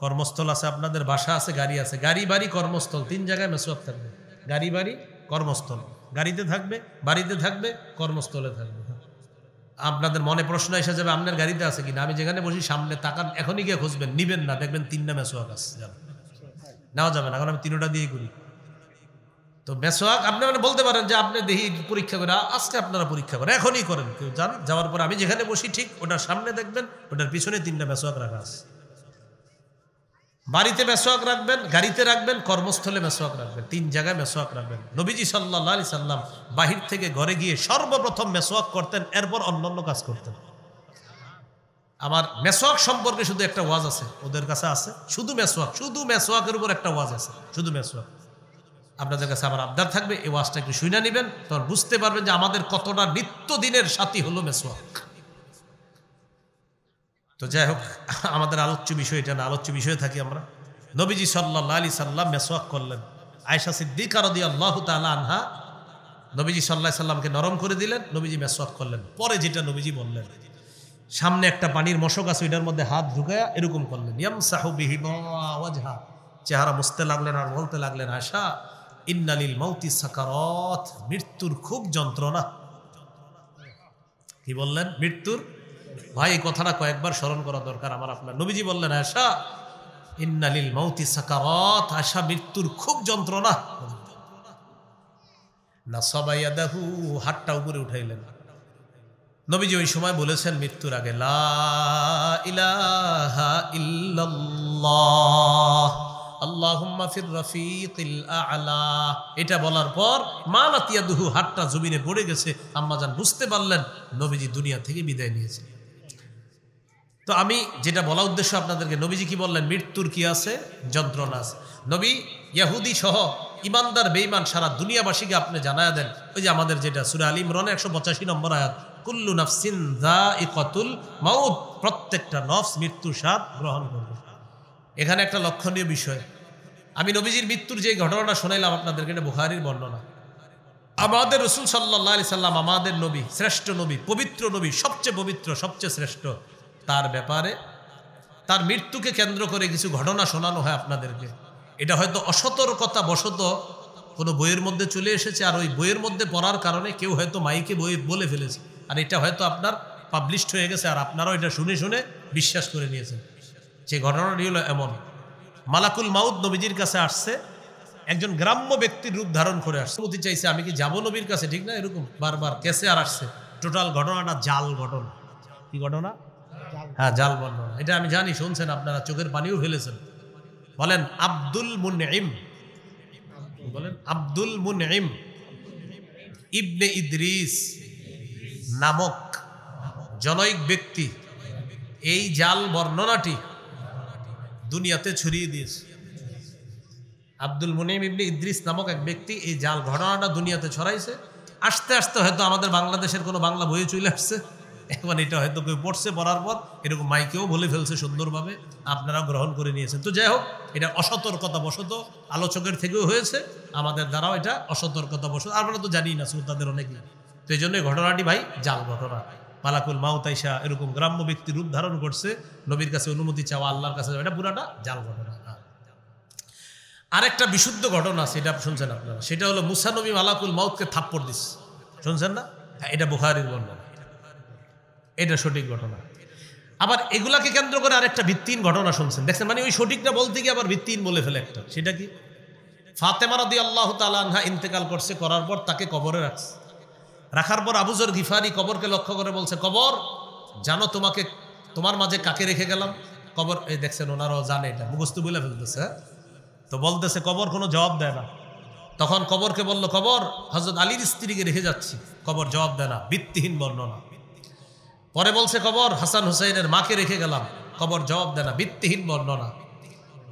কর্মস্থল আছে আপনাদের, বাসা আছে, গাড়ি আছে, গাড়ি বাড়ি কর্মস্থল, 3 জায়গায় মেসওয়াক থাকবে। গাড়ি বাড়ি কর্মস্থল, গাড়িতে থাকবে, বাড়িতে থাকবে, কর্মস্থলে থাকবে। আপনাদের মনে প্রশ্ন এসে যাবে আপনার গাড়িতে আছে কিনা। আমি যেখানে বসি সামনে তাকান, এখনই গিয়ে খুঁজবেন, নিবেন না, দেখবেন 3টা মেসোয়াক আছে। নেওয়া যাবে না, এখন আমি 3টা দিয়ে করি। তো মেসোয়াক আপনি মানে বলতে পারেন যে আপনি দেখি পরীক্ষা করে, আজকে আপনারা পরীক্ষা করেন, এখনই করেন, কেউ যান, যাওয়ার পর আমি যেখানে বসি ঠিক ওটার সামনে দেখবেন ওটার পিছনে 3টা মেসোয়াক রাখা আছে। বাড়িতে মেসোয়াক রাখবেন, গাড়িতে রাখবেন, কর্মস্থলে মেসোয়াক রাখবেন, 3 জায়গায় মেসোয়াক রাখবেন। নবীজি সাল্লাল্লাহু আলাইহি সাল্লাম বাহির থেকে ঘরে গিয়ে সর্বপ্রথম মেসোয়াক করতেন, এরপর অন্যান্য কাজ করতেন। আমার মেসোয়াক সম্পর্কে শুধু একটা ওয়াজ আছে, ওদের কাছে আছে শুধু মেসোয়াক, শুধু মেসোয়াকের উপর একটা ওয়াজ আছে, শুধু মেসোয়াক। আপনাদের কাছে আমার আবদার থাকবে এই ওয়াজটা একটু শুনে নেবেন, তখন বুঝতে পারবেন যে আমাদের কতটা নিত্যদিনের সাথী হলো মেসোয়াক। তো যাই হোক, আমাদের আলোচ্য বিষয় এটা না, আলোচ্য বিষয়ে থাকি আমরা। নবীজি সাল্লাল্লাহু আলাইহি সাল্লাম মেসওয়াক করলেন। আয়েশা সিদ্দিকা রাদিয়াল্লাহু তাআলা আনহা নবীজি সাল্লাল্লাহু আলাইহি সাল্লামকে নরম করে দিলেন, নবীজি মেসওয়াক করলেন। পরে যেটা নবীজি বললেন, সামনে একটা পানির মশক আছে, ওইটার মধ্যে হাত ঢুকায়া এরকম করলেন, ইয়ামসাহু বিহি ওয়াজহা, চেহারা মুছতে লাগলেন আর বলতে লাগলেন, আয়েশা ইন্নালিল মাউতি সাকারাত, মৃত্যুর খুব যন্ত্রণা। কি বললেন? মৃত্যুর। ভাই এই কথাটা কয়েকবার স্মরণ করা দরকার আমার আপনার। নবীজি বললেন, আয়েশা ইন্নালিল মাউতি সাকারাত, আয়েশা মৃত্যুর খুব যন্ত্রণা। নাসাবা ইয়াদাহু, হাতটা উপরে উঠাইলেন। নবীজি ওই সময় বলেছেন মৃত্যুর আগে, লা ইলাহা ইল্লাল্লাহ আল্লাহুম্মা ফির রাফিকিল আ'লা। এটা বলার পর মালাত ইয়াদুহু, হাতটা জমিনে পড়ে গেছে। আম্মাজান বুঝতে পারলেন নবীজি দুনিয়া থেকে বিদায় নিয়েছেন। তো আমি যেটা বলা উদ্দেশ্য আপনাদেরকে, নবীজি কি বললেন? মৃত্যুর কি আছে? যন্ত্রণা আছে। নবী ইহুদি সহ ইমানদার বেঈমান সারা দুনিয়াবাসীকে আপনি জানায়া দেন, ওই যে আমাদের যেটা সূরা আল ইমরানের 185 নম্বর আয়াত, কুল্লু নাফসিন যায়িকাতুল মাউত, প্রত্যেকটা নফস মৃত্যুর স্বাদ গ্রহণ করবে। এখানে একটা লক্ষণীয় বিষয়, আমি নবীজির মৃত্যুর যে ঘটনাটা শোনাইলাম আপনাদেরকে, এটা বুখারীর বর্ণনা। আমাদের রাসূল সাল্লাল্লাহু আলাইহি সাল্লাম, আমাদের নবী, শ্রেষ্ঠ নবী, পবিত্র নবী, সবচেয়ে পবিত্র, সবচেয়ে শ্রেষ্ঠ, তার ব্যাপারে তার মৃত্যুকে কেন্দ্র করে কিছু ঘটনা শোনানো হয় আপনাদেরকে। এটা হয়তো অসতর্কতা বশত কোনো বইয়ের মধ্যে চলে এসেছে, আর ওই বইয়ের মধ্যে পড়ার কারণে কেউ হয়তো মাইকে বই বলে ফেলেছে, আর এটা হয়তো আপনার পাবলিশড হয়ে গেছে, আর আপনারাও এটা শুনে শুনে বিশ্বাস করে নিয়েছেন। যে ঘটনাটি হলো এমন, মালাকুল মাউত নবীজির কাছে আসছে, একজন গ্রাম্য ব্যক্তির রূপ ধারণ করে আসছে, বলতে চাইছে আমি কি যাবো নবীর কাছে, ঠিক না? এরকম বারবার কেসে আর আসছে। টোটাল ঘটনাটা জাল ঘটনা। কি ঘটনা? হ্যাঁ, জাল বর্ণনা। এটা আমি জানি, শুনছেন আপনারা, চোখের পানিও ফেলেছেন। বলেন আব্দুল মুনঈম, বলেন আব্দুল মুনঈম ইবনে ইদ্রিস নামক জনৈক ব্যক্তি এই জাল বর্ণনাটি দুনিয়াতে ছড়িয়ে দিয়েছে। আব্দুল মুনঈম ইবনে ইদ্রিস নামক এক ব্যক্তি এই জাল ঘটনাটা দুনিয়াতে ছড়াইছে। আস্তে আস্তে হয়তো আমাদের বাংলাদেশের কোনো বাংলা বইয়ে চলে আসছে, এখন এটা হয়তো কেউ পড়ছে, পড়ার পর এরকম মাইকেও বলে ফেলছে সুন্দরভাবে, আপনারা গ্রহণ করে নিয়েছেন। তো যাই হোক, এটা অসতর্কতা বশত আলোচকের থেকেও হয়েছে, আমাদের দ্বারাও এটা অসতর্কতা বশত, আমরা তো জানি না শ্রোতাদের অনেকেই। তো এই জন্য ঘটনাটি ভাই জাল ঘটনা। মালাকুল মাউত আইসা এরকম গ্রাম্য ব্যক্তি রূপ ধারণ করছে, নবীর কাছে অনুমতি চাওয়া, আল্লাহর কাছে, এটা পুরাটা জাল ঘটনা। আরেকটা বিশুদ্ধ ঘটনা আছে, এটা শুনছেন আপনারা, সেটা হলো মুসা নবী মালাকুল মাউতকে থাপ্পড় দিচ্ছে, শুনছেন না? এটা বুখারীর বর্ণনা, এটা সঠিক ঘটনা। আবার এগুলাকে কেন্দ্র করে আরেকটা ভিত্তিহীন ঘটনা শুনছেন, দেখছেন? মানে ওই সঠিকটা বলতে গিয়ে আবার ভিত্তিহীন বলে ফেলে একটা। সেটা কি? ফাতেমা রাদিয়াল্লাহু তাআলা আনহা ইন্তেকাল করছে, করার পর তাকে কবরে রাখছে। রাখার পর আবু যর গিফারি কবরকে লক্ষ্য করে বলছে, কবর জানো তোমাকে, তোমার মাঝে কাকে রেখে গেলাম? কবর, এই দেখছেন ওনারাও জানে, এটা মুখস্থ বলে ফেলতেছে। তো বলতেছে, কবর কোনো জবাব দেয় না। তখন কবরকে বলল, কবর হযরত আলীর স্ত্রীকে রেখে যাচ্ছি। কবর জবাব দেয় না, ভিত্তিহীন বর্ণনা। পরে বলছে, কবর হাসান হুসাইনের মাকে রেখে গেলাম। কবর জবাব দেয় না, ভিত্তিহীন বর্ণনা।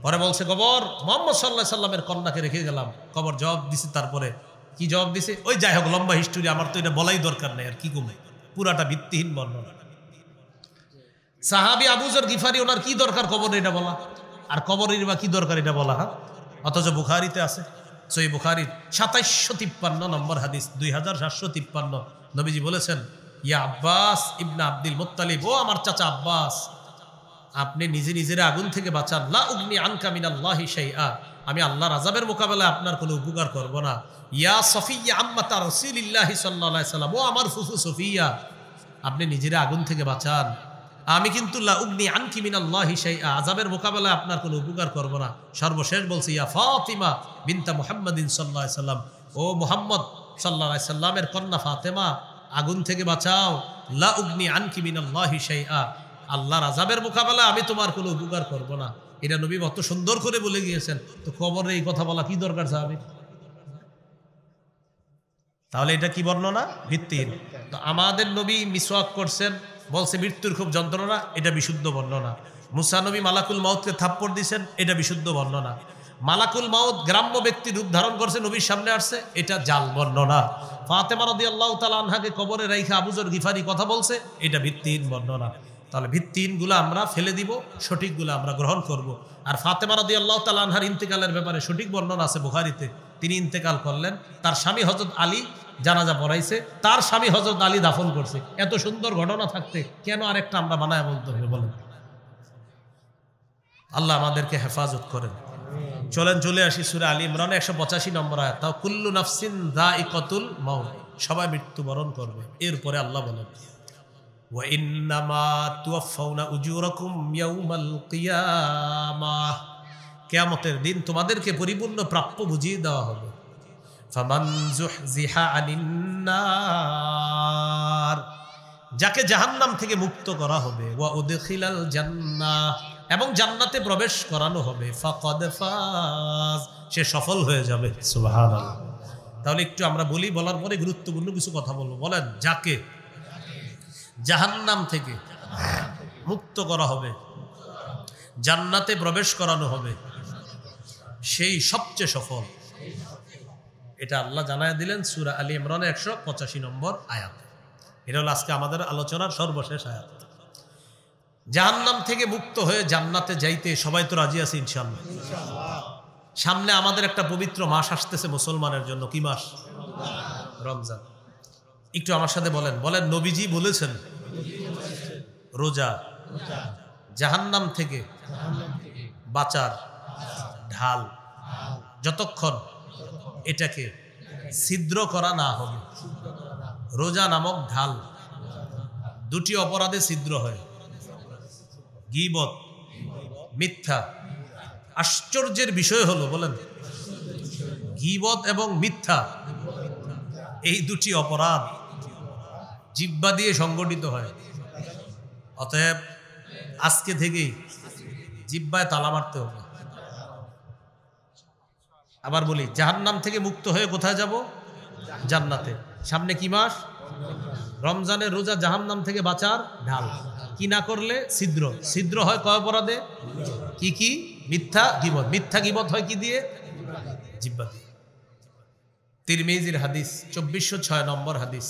পরে বলছে, কবর মুহাম্মদ সাল্লাল্লাহু আলাইহি সাল্লামের কন্যাকে রেখে গেলাম। কবর জবাব দিছে। তারপরে কি জবাব দিছে? ওই যাই হোক, লম্বা হিস্টোরি, আমার তো এটা বলাই দরকার নেই, আর কি কমে, পুরাটা ভিত্তিহীন বর্ণনা। সাহাবী আবু যর গিফারি, ওনার কি দরকার কবরে এটা বলা, আর কবরের বা কি দরকার এটা বলা? হ্যাঁ, অথচ বুখারীতে আছে, সহিহ বুখারীর 2753 নম্বর হাদিস, 2753, নবীজি বলেছেন, ইয়া আব্বাস ইবনে আব্দুল মুত্তালিব, ও আমার চাচা আব্বাস, আপনি নিজে নিজের আগুন থেকে বাঁচান। লা উগনি আনকা মিনাল্লাহি শাইআ, আমি আল্লাহর আযাবের মোকাবেলায় আপনার কোনো উপকার করব না। ইয়া সফিয়া আম্মাতা রাসূলিল্লাহি সাল্লাল্লাহু আলাইহি সাল্লাম, ও আমার ফুফু সফিয়া, আপনি নিজের আগুন থেকে বাঁচান। আমি কিন্তু লা উগনি আনকি মিনাল্লাহি শাইআ, আযাবের মোকাবেলায় আপনার কোনো উপকার করব না। সর্বশেষ বলছি ইয়া ফাতিমা বিনতা মুহাম্মাদিন সাল্লাল্লাহু আলাইহি সাল্লাম, ও মুহাম্মদ সাল্লাল্লাহু আলাইহি সাল্লামের কন্যা ফাতেমা, আগুন থেকে বাঁচাও। লা উগনি আনকি মিনাল্লাহি শাইআ, আল্লাহর আযাবের মোকাবেলায় আমি তোমার কোনো উপকার করব না। এটা নবী অত সুন্দর করে বলে গিয়েছেন, তো খবরে এই কথা বলা কি দরকার সাহাবী? তাহলে এটা কি বর্ণনা? ভিত্তিহীন। তো আমাদের নবী মিসওয়াক করছেন, বলছে মৃত্যুর খুব যন্ত্রণা, এটা বিশুদ্ধ বর্ণনা। মুসা নবী মালাকুল মাউতকে থাপ্পড় দিয়েছেন, এটা বিশুদ্ধ বর্ণনা। মালাকুল মাউত গ্রাম্য ব্যক্তি রূপ ধারণ করছে, নবীর সামনে আসছে, এটা জাল বর্ণনা। ফাতেমা রাদিয়াল্লাহু তাআলা আনহাকে কবরে রাইখা আবু যর গিফারি কথা বলছে, এটা ভিত্তিহীন বর্ণনা। তাহলে ভিত্তিহীনগুলো আমরা ফেলে দিব, সঠিকগুলো আমরা গ্রহণ করব। আর ফাতেমা রাদিয়াল্লাহু তাআলা আনহার ইন্তেকালের ব্যাপারে সঠিক বর্ণনা আছে বুখারীতে। তিনি ইন্তেকাল করলেন, তার স্বামী হযরত আলী জানাজা পড়াইছে, তার স্বামী হযরত আলী দাফন করছে। এত সুন্দর ঘটনা থাকতে কেন আরেকটা আমরা বানায় বলতে হবে বলেন? আল্লাহ আমাদেরকে হেফাজত করেন। চলেন চলে আসি সূরা আলী ইমরানে 185 নম্বর আয়াত। তাও কুল্লু নাফসিন যায়িকাতুল মাউত, সবাই মৃত্যুবরণ করবে। এরপরে আল্লাহ বলেন ওয়া ইন্নামা তুওয়াফাউনা উজুরাকুম ইয়াউমাল কিয়ামাহ, কিয়ামতের দিন তোমাদেরকে পরিপূর্ণ প্রাপ্য বুঝিয়ে দেওয়া হবে। ফামান যুহজিহা আনিন নার, যাকে জাহান্নাম থেকে মুক্ত করা হবে, ওয়া উদখিলাল জান্নাহ, এবং জান্নাতে প্রবেশ করানো হবে, ফাকাদ ফাজ, সে সফল হয়ে যাবে। সুবহানাল্লাহ। তাহলে একটু আমরা বলি, বলার পরে গুরুত্বপূর্ণ কিছু কথা বলবো। বলেন, যাকে জাহান্নাম থেকে মুক্ত করা হবে, জান্নাতে প্রবেশ করানো হবে, সেই সবচেয়ে সফল। এটা আল্লাহ জানায় দিলেন সূরা আলী ইমরানের 185 নম্বর আয়াত। এটা হলো আজকে আমাদের আলোচনার সর্বশেষ আয়াত। জাহান্নাম থেকে মুক্ত হয়ে জান্নাতে যাইতে সবাই তো রাজি আছে ইনশাআল্লাহ। সামনে আমাদের একটা পবিত্র মাস আসতেছে মুসলমানের জন্য। কি মাস? রমজান। একটু আমার সাথে বলেন, বলেন নবীজি বলেছেন রোজা জাহান্নাম থেকে বাঁচার ঢাল, যতক্ষণ এটাকে ছিদ্র করা না হবে। রোজা নামক ঢাল দুটি অপরাধে ছিদ্র হয়, গীবত, মিথ্যা। আশ্চর্যের বিষয় হলো, বলেন, গীবত এবং মিথ্যা এই দুটি অপরাধ জিহ্বা দিয়ে সংগঠিত হয়। অতএব আজকে থেকেই জিহ্বায় তালা মারতে হবে। আবার বলি, জাহান্নাম থেকে মুক্ত হয়ে কোথায় যাব? জান্নাতে। সামনে কি মাস? রমজানের রোজা জাহান্নাম থেকে বাঁচার ঢাল। কি না করলে ছিদ্র। ছিদ্র হয় কয় অপরাধে? কি কি? মিথ্যা, গীবত। মিথ্যা গীবত হয় কি দিয়ে? জিহ্বা দিয়ে। তিরমিজির হাদিস, 2406 নম্বর হাদিস।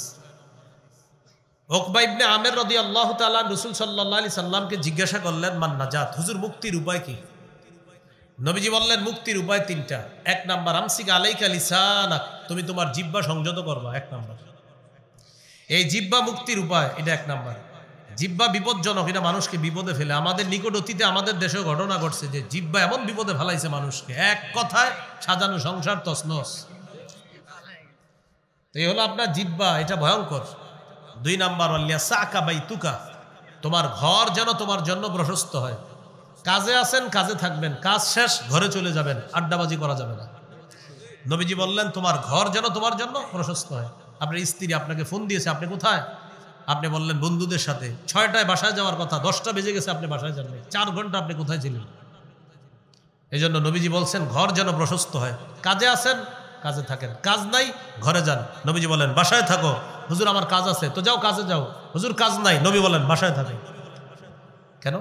উকবা ইবনে আমির রাদিয়াল্লাহু তাআলা রাসূল সাল্লাল্লাহু আলাইহি সাল্লামকে জিজ্ঞাসা করলেন, মান নাজাত, হুজুর মুক্তির উপায় কি? নবীজি বললেন, মুক্তির উপায় তিনটা। এক নাম্বার, আমসিক আলাইকা লিসানাক, তুমি তোমার জিহ্বা সংযত করবা। এক নাম্বার, এই জিহ্বা মুক্তির উপায়, এটা এক নাম্বার। জিহ্বা বিপজ্জনক, এটা মানুষকে বিপদে ফেলে। আমাদের নিকট অতীতে আমাদের দেশেও ঘটনা ঘটছে যে জিহ্বা এমন বিপদে ফেলাইছে মানুষকে, এক কথায় সাজানো সংসার তছনছ। তো এই হলো আপনার জিহ্বা, এটা ভয়ঙ্কর। দুই নাম্বার, লিয়াসাকা বাইতুকা, তোমার ঘর যেন তোমার জন্য প্রশস্ত হয়। কাজে আছেন, কাজে থাকবেন, কাজ শেষ ঘরে চলে যাবেন, আড্ডাবাজি করা যাবে না। নবীজি বললেন, তোমার ঘর যেন তোমার জন্য প্রশস্ত হয়। আপনার স্ত্রী আপনাকে ফোন দিয়েছে, আপনি কোথায়? আপনি বললেন বন্ধুদের সাথে। 6টায় বাসায় যাওয়ার কথা, 10টা বেজে গেছে, আপনি বাসায় যান নাই। 4 ঘন্টা আপনি কোথায় ছিলেন? এই জন্য নবীজি বলছেন ঘর যেন প্রশস্ত হয়। কাজে আছেন, কাজে থাকেন, কাজ নাই, ঘরে যান। নবীজি বলেন বাসায় থাকো। হুজুর আমার কাজ আছে, তো যাও কাজে যাও। হুজুর কাজ নাই, নবী বলেন বাসায় থাকো। কেন?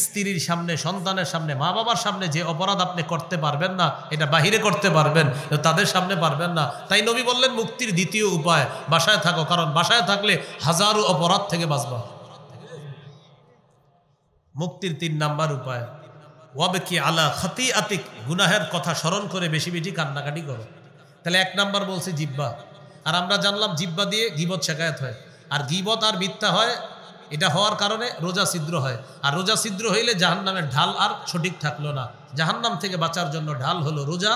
স্ত্রীর সামনে, সন্তানের সামনে, মা বাবার সামনে যে অপরাধ আপনি করতে পারবেন না, এটা বাহিরে করতে পারবেন, তাদের সামনে পারবেন না। তাই নবী বললেন মুক্তির দ্বিতীয় উপায় বাসায় থাকো, কারণ বাসায় থাকলে হাজারো অপরাধ থেকে বাঁচবা। মুক্তির 3 নাম্বার উপায়, ওয়াবকি আলা খাতিআতিক, গুনাহের কথা স্মরণ করে বেশি বেশি কান্নাকাটি করো। তাহলে 1 নাম্বার বলছে জিহ্বা। আর আমরা জানলাম জিহ্বা দিয়ে গীবত শেখায়ত হয়, আর গীবত আর মিথ্যা হয় এটা হওয়ার কারণে রোজা ছিদ্র হয়, আর রোজা ছিদ্র হইলে জাহান্নামের ঢাল আর সঠিক থাকলো না। জাহান্নাম থেকে বাঁচার জন্য ঢাল হলো রোজা।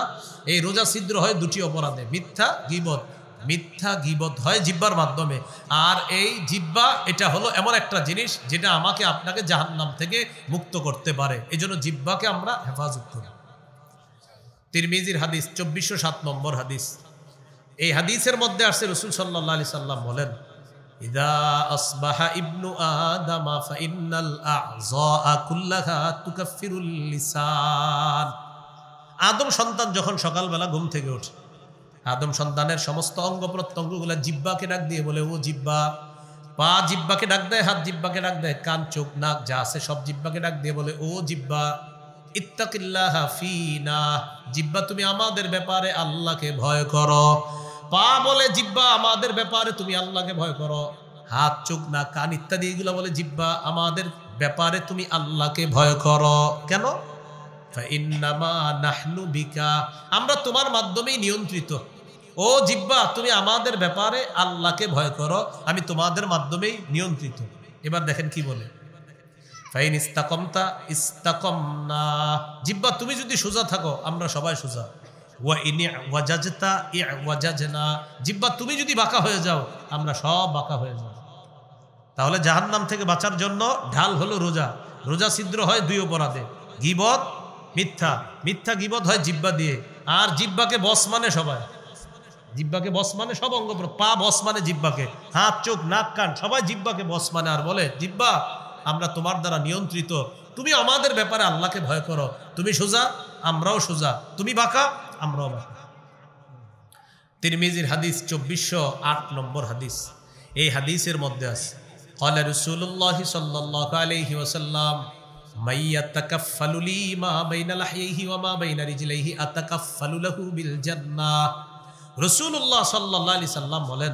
এই রোজা ছিদ্র হয় দুটি অপরাধে, মিথ্যা গীবত। মিথ্যা গীবত হয় জিহ্বার মাধ্যমে, আর এই জিহ্বা এটা হলো এমন একটা জিনিস যেটা আমাকে আপনাকে জাহান্নাম থেকে মুক্ত করতে পারে। এই জন্য জিহ্বাকে আমরা হেফাজত করি। তিরমিজির হাদিস 2407 নম্বর হাদিস। এই হাদিসের মধ্যে আসছে রাসূল সাল্লাল্লাহু আলাইহি সাল্লাম বলেন, ইদা আসবাহা ইবনু আদামা ফাইন্নাল আ'যা কুল্লাহা তুকাফিরুল লিসান। আদম সন্তান যখন সকালবেলা ঘুম থেকে ওঠে, আদম সন্তানের সমস্ত অঙ্গ প্রত্যঙ্গগুলো জিহ্বাকে ডাক দিয়ে বলে, ও জিহ্বা। পা জিহ্বাকে ডাক দেয়, হাত জিহ্বাকে ডাক দেয়, কান চোখ নাক যা আছে সব জিহ্বাকে ডাক দিয়ে বলে, ও জিহ্বা ইত্তাকিল্লাহা ফিনা, জিহ্বা তুমি আমাদের ব্যাপারে আল্লাহকে ভয় করো। পা বলে জিহ্বা আমাদের ব্যাপারে তুমি আল্লাহকে ভয় করো। হাত চোখ নাক কান ইত্যাদি এগুলো বলে জিহ্বা আমাদের ব্যাপারে তুমি আল্লাহকে ভয় করো। কেন? ফাইন্নামা নাহনু বিকা, আমরা তোমার মাধ্যমেই নিয়ন্ত্রিত। ও জিহ্বা তুমি আমাদের ব্যাপারে আল্লাহকে ভয় করো, আমি তোমাদের মাধ্যমেই নিয়ন্ত্রিত। এবার দেখেন কি বলে, ফাইন ইস্তাকামতা ইস্তাকামনা, জিহ্বা তুমি যদি সোজা থাকো আমরা সবাই সোজা। ওয়া ইন ওয়াজাজতা ইওয়াজাজনা, জিহ্বা তুমি যদি বাঁকা হয়ে যাও আমরা সব বাঁকা হয়ে যাব। তাহলে জাহান্নাম থেকে বাঁচার জন্য ঢাল হলো রোজা। রোজা ছিদ্র হয় দুই অপরাধে, গীবত মিথ্যা। মিথ্যা গীবত হয় জিহ্বা দিয়ে, আর জিহ্বাকে বস মানে সবাই। জিহ্বাকে বস মানে সব অঙ্গ, পা বস মানে জিহ্বাকে, হাত চোখ নাক কান সবাই জিহ্বাকে বস মানে, আর বলে জিহ্বা আমরা তোমার দ্বারা নিয়ন্ত্রিত, তুমি আমাদের ব্যাপারে আল্লাহকে ভয় করো। তুমি সোজা আমরাও সোজা, তুমি বাঁকা আমরাও বাঁকা। তিরমিজির হাদিস 2408 নম্বর হাদিস। এই হাদিসের মধ্যে আছে, ক্বালা রাসূলুল্লাহ সাল্লাল্লাহু আলাইহি ওয়াসাল্লাম মাইয়াতাকাফফালু লি মা বাইনা লাহইহি ওয়া মা বাইনা রিজলাইহি আতাকাফফালু লাহু বিল জান্নাহ। রাসূলুল্লাহ সাল্লাল্লাহু আলাইহি সাল্লাম বলেন,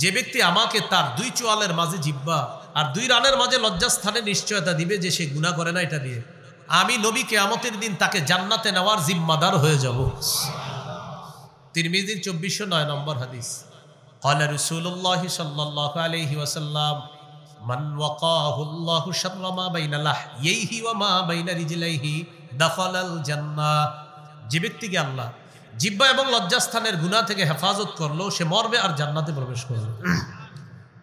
যে ব্যক্তি আমাকে তার দুই চোয়ালের মাঝে জিহ্বা আর দুই রানের মাঝে লজ্জাস্থানে নিশ্চয়তা দিবে যে সে গুনাহ করে না, এটা দিয়ে আমি নবী কিয়ামতের দিন তাকে জান্নাতে নেওয়ার জিম্মাদার হয়ে যাব। তিরমিজির 2409 নম্বর হাদিস। ক্বালা রাসূলুল্লাহ সাল্লাল্লাহু আলাইহি ওয়াসাল্লাম মান ওয়াকাহুল্লাহু শাররা মা বাইনা লাহইহি ওয়া মা বাইনা রিজলাইহি দাখালাল জান্নাহ। যে ব্যক্তিকে আল্লাহ জিহ্বা এবং লজ্জাস্থানের গুনাহ থেকে হেফাজত করলো সে মরবে আর জান্নাতে প্রবেশ করবে।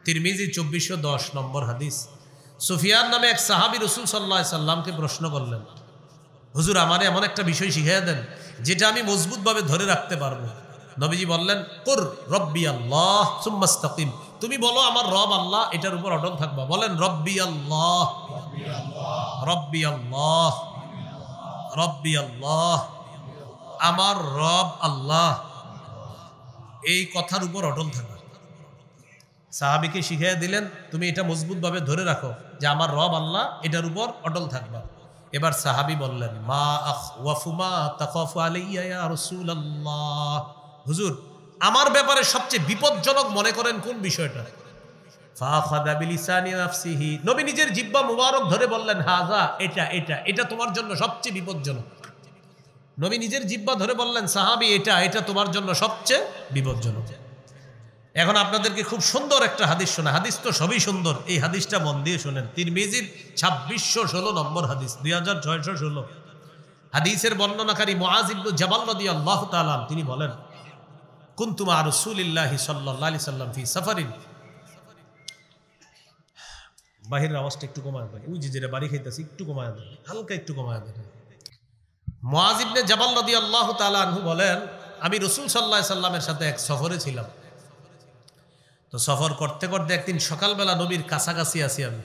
তিরমিজি 2410 নম্বর হাদিস। সুফিয়ান নামে এক সাহাবী রাসূল সাল্লাল্লাহু আলাইহি সাল্লামকে প্রশ্ন করলেন, হুজুর আমারে এমন একটা বিষয় শিখিয়ে দেন যেটা আমি মজবুতভাবে ধরে রাখতে পারবো। নবীজি বললেন, কুর রব্বি আল্লাহ সুম্মা ইসতাকিম, তুমি বলো আমার রব আল্লাহ, এটার উপর অটল থাকবা। বলেন রব্বি আল্লাহ রব্বি আল্লাহ রব্বি আল্লাহ, আমার রব আল্লাহ, এই কথার উপর অটল থাকা। সাহাবীকে শিখিয়ে দিলেন তুমি এটা মজবুতভাবে ধরে রাখো যে আমার রব আল্লাহ, এটার উপর অটল থাকবা। এবার সাহাবী বললেন, মা আখওয়াফু মা তাখাফু আলাইয়া ইয়া রাসূলুল্লাহ, হুজুর আমার ব্যাপারে সবচেয়ে বিপজ্জনক মনে করেন কোন বিষয়টা? ফাখাযা বিলিসানি নাফসিহি, নবী নিজের জিহ্বা মুবারক ধরে বললেন, হাযা, এটা এটা এটা তোমার জন্য সবচেয়ে বিপজ্জনক। নবী নিজের জিহ্বা ধরে বললেন, সাহাবী এটা এটা তোমার জন্য সবচেয়ে বিপজ্জনক। এখন আপনাদেরকে খুব সুন্দর একটা হাদিস শোনা, হাদিস তো সবই সুন্দর, এই হাদিসটা মন দিয়ে শুনেন। তিরমিজির 2616 নম্বর হাদিস, 2616 হাদিসের বর্ণনাকারী মুআজ ইবনে জাবাল রাদিয়াল্লাহু তাআলা তিনি বলেন, কুনতু মা রাসূলিল্লাহি সাল্লাল্লাহু আলাইহি সাল্লাম ফি সাফারিন। বাহিরের আওয়াজটা একটু কমায় দেন, ওই যে যেটা বাড়ি খাইতেছি একটু কমায় দেন, হালকা একটু কমায় দেন। মুআজ ইবনে জাবাল রাদিয়াল্লাহু তাআলা আনহু বলেন, আমি রাসূল সাল্লাল্লাহু আলাইহি সাল্লামের সাথে এক সফরে ছিলাম। তো সফর করতে করতে একদিন সকালবেলা নবীর কাছাকাছি আছি আমি।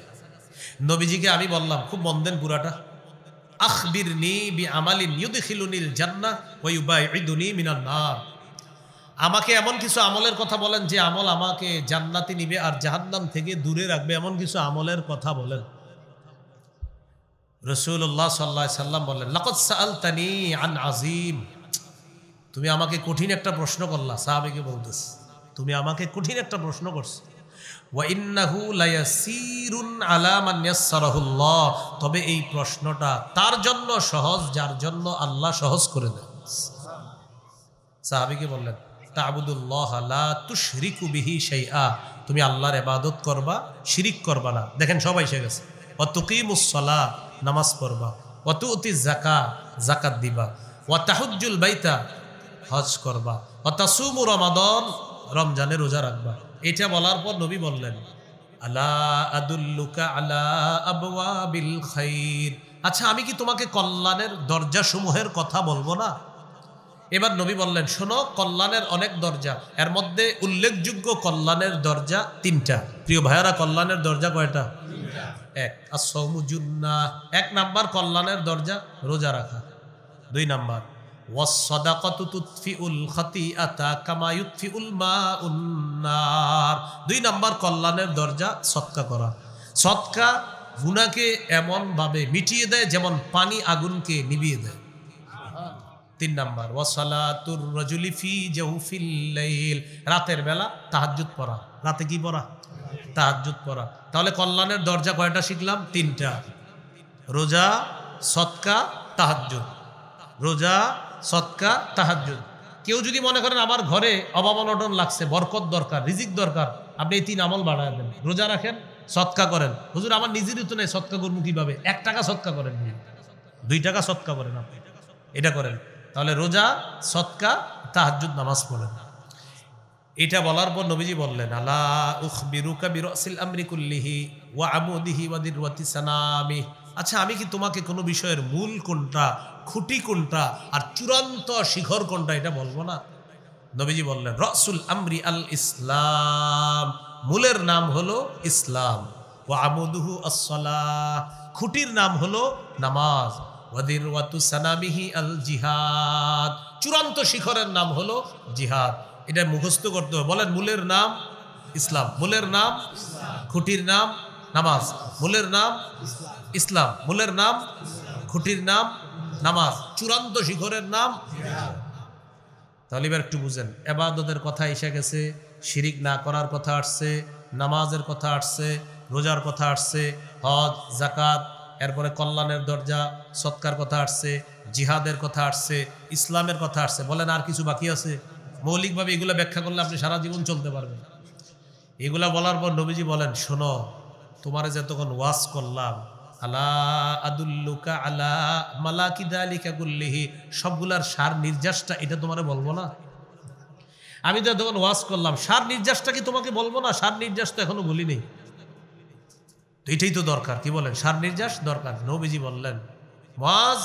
নবীজিকে আমি বললাম, খুব মন দেন পুরাটা, আখবিরনি বিআমালিন ইউদখিলুনিল জান্নাহ ওয়া ইউবাইদুনি মিনান নার, আমাকে এমন কিছু আমলের কথা বলেন যে আমল আমাকে জান্নাতে নিবে আর জাহান্নাম থেকে দূরে রাখবে, এমন কিছু আমলের কথা বলেন। রাসূলুল্লাহ সাল্লাল্লাহু আলাইহি সাল্লাম বললেন, লাকাদ সাআলতানি আন আযীম, তুমি আমাকে কঠিন একটা প্রশ্ন করলা। সাহাবীকে বলতেছে, তুমি আমাকে কঠিন একটা প্রশ্ন করছো। ওয়া ইন্নাহু লায়াসিরুন আলা মান ইয়াসসারাহুল্লাহ, তবে এই প্রশ্নটা তার জন্য সহজ যার জন্য আল্লাহ সহজ করে দেন। সাহাবীকে বললেন, তা'বুদুল্লাহ লা তুশরিকু বিহি শাইআ, তুমি আল্লাহর ইবাদত করবা, শিরিক করবা না। দেখেন সবাই এসে গেছে। ওয়া তুকিমুস সালাহ, নামাজ পড়বা। ওয়া তুতিজ যাকাত, যাকাত দিবা। ওয়া তাহুজ্জুল বাইতা, হজ করবা। ওয়া তাসুমু রমাদান, রমজানে রোজা রাখবা। এটা বলার পর নবী বললেন, আলা আদুল্লুকা আলা আবওয়াবিল খাইর, আচ্ছা আমি কি তোমাকে কল্যাণের দরজা সমূহের কথা বলবো না? এবার নবী বললেন, শোনো, কল্যাণের অনেক দরজা, এর মধ্যে উল্লেখযোগ্য কল্যাণের দরজা তিনটা। প্রিয় ভাইয়ারা, কল্যাণের দরজা কয়টা? এক, as-সাওমু জুন্নাহ, এক নাম্বার কল্যাণের দরজা রোজা রাখা। দুই নাম্বার ওয়াস-সাদাকাতু তুতফিউল খাতিআতা কামা ইউতফিউল মাউন নার, দুই নাম্বার কল্যাণের দরজা সদকা করা। সদকা গুনাহকে এমন ভাবে মিটিয়ে দেয় যেমন পানি আগুনকে নিভিয়ে দেয়। তিন নাম্বার ওয়াসালাতুর রাজুলি ফি জাওফিল লাইল, রাতের বেলা তাহাজ্জুদ পড়া। রাতে কি পড়া? তাহাজ্জুদ পড়া। তাহলে কল্যাণের দরজা কয়টা শিখলাম? তিনটা। রোজা, সদকা, তাহাজ্জুদ। রোজা, সদকা, তাহাজ্জুদ। কেউ যদি মনে করেন আমার ঘরে অভাব অনটন লাগছে, বরকত দরকার, রিজিক দরকার, আপনি এই তিন আমল বাড়ায় দেন। রোজা রাখেন, সদকা করেন। হুজুর আমার নিজেরই তো নেই, সদকা করবো কিভাবে? 1 টাকা সদকা করেন, 2 টাকা সদকা করেন, আপনি এটা করেন। তাহলে রোজা, সদকা, তাহাজ্জুদ, নামাজ পড়েন। এটা বলার পর নবীজি বললেন, আলা উখবিরুকা বিরাসিল আমরি কুল্লিহি ওয়া আমুদিহি ওয়া দিরওয়াতি সানামি, আচ্ছা আমি কি তোমাকে কোনো বিষয়ের মূল কোনটা, খুঁটি কোনটা, আর চূড়ান্ত শিখর কোনটা এটা বলবো না? নবীজি বললেন, রাসুল আমরি আল ইসলাম, মূলের নাম হলো ইসলাম। ওয়া আমুদুহু আস-সালাহ, খুঁটির নাম হলো নামাজ। ওয়া দিরওয়াতু সানামিহি আল জিহাদ, চূড়ান্ত শিখরের নাম হলো জিহাদ। এটা মুখস্থ করতে হবে। বলেন, মূলের নাম ইসলাম, মূলের নাম খুঁটির নাম নামাজ, মূলের নাম ইসলাম, মূলের নাম খুঁটির নাম নামাজ, চূড়ান্ত শিখরের নাম। তাহলে এবার একটু বুঝেন, ইবাদতের কথা এসে গেছে, শিরিক না করার কথা আসছে, নামাজের কথা আসছে, রোজার কথা আসছে, হজ, যাকাত, এরপরে কল্যাণের দরজা, সদকার কথা আসছে, জিহাদের কথা আসছে, ইসলামের কথা আসছে। বলেন আর কিছু বাকি আছে? মৌলিকভাবে এগুলা ব্যাখ্যা করলে আপনি সারা জীবন চলতে পারবেন। এগুলা বলার পর নবীজি বলেন, শোনো, তোমারে যতক্ষণ ওয়াজ করলাম, আলা আদুল্লুকা আলা মালাকি যালিকা কুল্লিহি, সবগুলার সার নির্যাসটা এটা তোমারে বলবো না? আমি তো যতক্ষণ ওয়াজ করলাম, সার নির্যাসটা কি তোমাকে বলবো না? সার নির্যাস তো এখনো বলি নেই। তো এটাই তো দরকার, কি বলেন? সার নির্যাস দরকার। নবীজি বললেন, মুআজ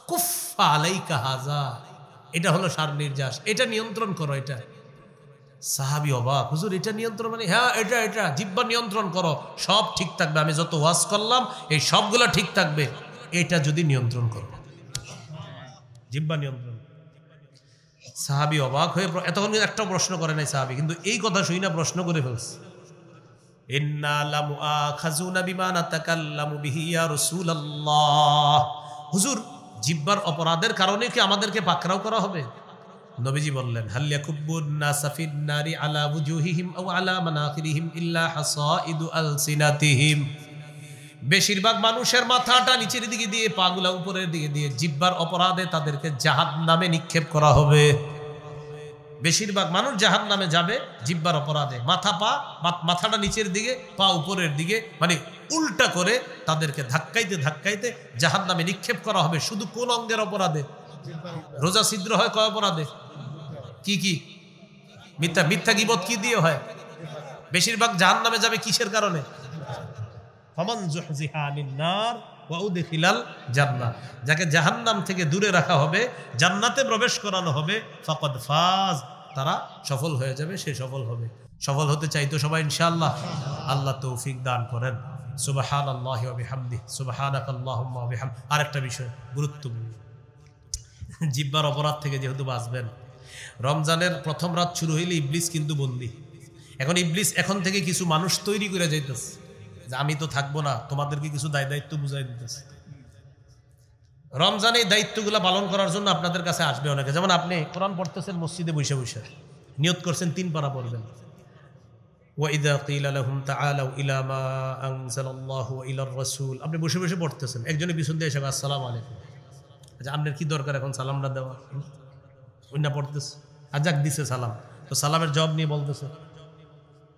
কুফফা আলাইকা হাযা, এটা হলো সার নির্যাস, এটা নিয়ন্ত্রণ করো। এটা সাহাবী অবাক, হুজুর এটা নিয়ন্ত্রণ মানে? হ্যাঁ, এটা জিহ্বা নিয়ন্ত্রণ করো, সব ঠিক থাকবে। আমি যত ওয়াজ করলাম এই সবগুলো ঠিক থাকবে, এটা যদি নিয়ন্ত্রণ করো, জিহ্বা নিয়ন্ত্রণ। সাহাবী অবাক হয়ে, এতক্ষণ একটা প্রশ্ন করে নাই সাহাবী, কিন্তু এই কথা শুই না প্রশ্ন করে ফেলছে। ইন্না লামুআখাযুনা বিমা নাতাকাল্লামু বিহি ইয়া রাসূলুল্লাহ, হুজুর জিহ্বার অপরাধের কারণে কি আমাদেরকে পাকড়াও করা হবে? নবীজি বললেন, হাল ইয়াকুব্বুন নাসা ফিন নারি আলা ওয়ুজুহিহিম আও আলা মানাখিরিহিম ইল্লা হাসাইদু আলসিনাতিহিম, বেশিরভাগ মানুষের মাথাটা নিচের দিকে দিয়ে, পাগুলা উপরের দিকে দিয়ে, জিহ্বার অপরাধে তাদেরকে জাহান্নামে নিক্ষেপ করা হবে। বেশিরভাগ মানুষ জাহান্নামে যাবে জিহ্বার অপরাধে। মাথাটা নিচের দিকে, পা উপরের দিকে, মানে উল্টা করে তাদেরকে ধাক্কাইতে ধাক্কাইতে জাহান্নামে নিক্ষেপ করা হবে। শুধু কোন অঙ্গের অপরাধে? রোজা ছিদ্র হয় কয় অপরাধে? কি? মিথ্যা গীবত কি দিয়ে হয়? বেশিরভাগ জাহান্নামে যাবে কিসের কারণে? ফামান যুহজিহা আনিন নার ওয়া উদখিলাল জান্নাহ, যাকে জাহান্নাম থেকে দূরে রাখা হবে, জান্নাতে প্রবেশ করানো হবে, ফাকাদ ফাজ, তারা সফল হয়ে যাবে, সে সফল হবে। সফল হতে চাই তো সবাই ইনশাআল্লাহ? আল্লাহ তৌফিক দান করেন। সুবহানাল্লাহি ওয়া বিহামদিহি, সুবহানাকাল্লাহুম্মা ওয়া বিহামদিক। আরেকটা বিষয় গুরুত্বপূর্ণ, জিহ্বার অপরাধ থেকে যেহেতু বাঁচবেন, রমজানের প্রথম রাত শুরু হইলে ইবলিস কিন্তু বন্দী। এখন ইবলিস এখন থেকে কিছু মানুষ তৈরি করে যাইতেছে যে আমি তো থাকবো না, তোমাদেরকে কিছু দায়িত্ব বুঝাই দিতেছে। রমজানে এই দায়িত্বগুলো পালন করার জন্য আপনাদের কাছে আসবে অনেকে। যেমন আপনি কোরআন পড়তেছেন মসজিদে বসে বসে, নিয়ত করছেন 3 পারা পড়বেন। ওয়াইদা কিলা লাহুম তাআলাউ ইলা মা আনজালাল্লাহু ওয়া ইলার রাসূল, আপনি বসে বসে পড়তেছেন, একজনের পিছন দিয়ে এসে আসসালামু আলাইকুম। আচ্ছা, আপনার কি দরকার এখন সালামটা দেওয়া? অন্য পড়তেছে, আর যাক দিছে সালাম, তো সালামের জবাব নিয়ে বলতেছে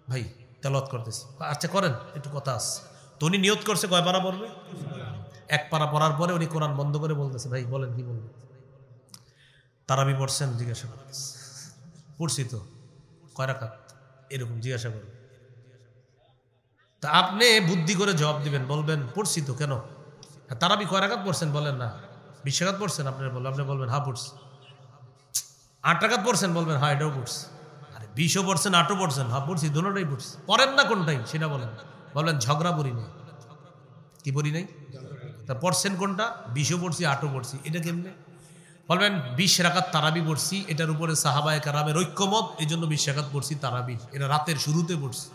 ভাই তেলাওয়াত করতেছি। আচ্ছা করেন, একটু কথা আছে। তো উনি নিয়ত করছে কয় পারা পড়বে, এক পারা পড়ার পরে উনি কোরআন বন্ধ করে বলতেছে ভাই বলেন কি বলবেন। তারাবি পড়ছেন জিজ্ঞাসা করতেছে, পড়ছি তো, কয় রাকাত এরকম জিজ্ঞাসা করবে। তা আপনি বুদ্ধি করে জবাব দিবেন, বলবেন পড়ছি তো, কেন তারাবি কয় রাকাত পড়ছেন বলেন না, 20 রাকাত পড়ছেন আপনি বলবেন, আপনি বলবেন হ্যাঁ পড়ছি। 8 রাকাত পড়ছেন বলবেন হ্যাঁ এটাও পড়ছি। আরে 20ও পড়ছেন 8ও পড়ছেন, হ্যাঁ পড়ছি, দুটোটাই পড়ছি। পড়েন না কোনটাই সেটা বলেন, বলবেন ঝগড়া পড়ি নাই। কি পড়ি নাই, তা পড়ছেন কোনটা, 20ও পড়ছি 8ও পড়ছি, এটা কেমনে বলবেন। 20 রাকাত তারাবি পড়ছি, এটার উপরে সাহাবায়ে কেরামের ঐক্যমত, এই জন্য 20 রাকাত পড়ছি তারাবি, এটা রাতের শুরুতে পড়ছি।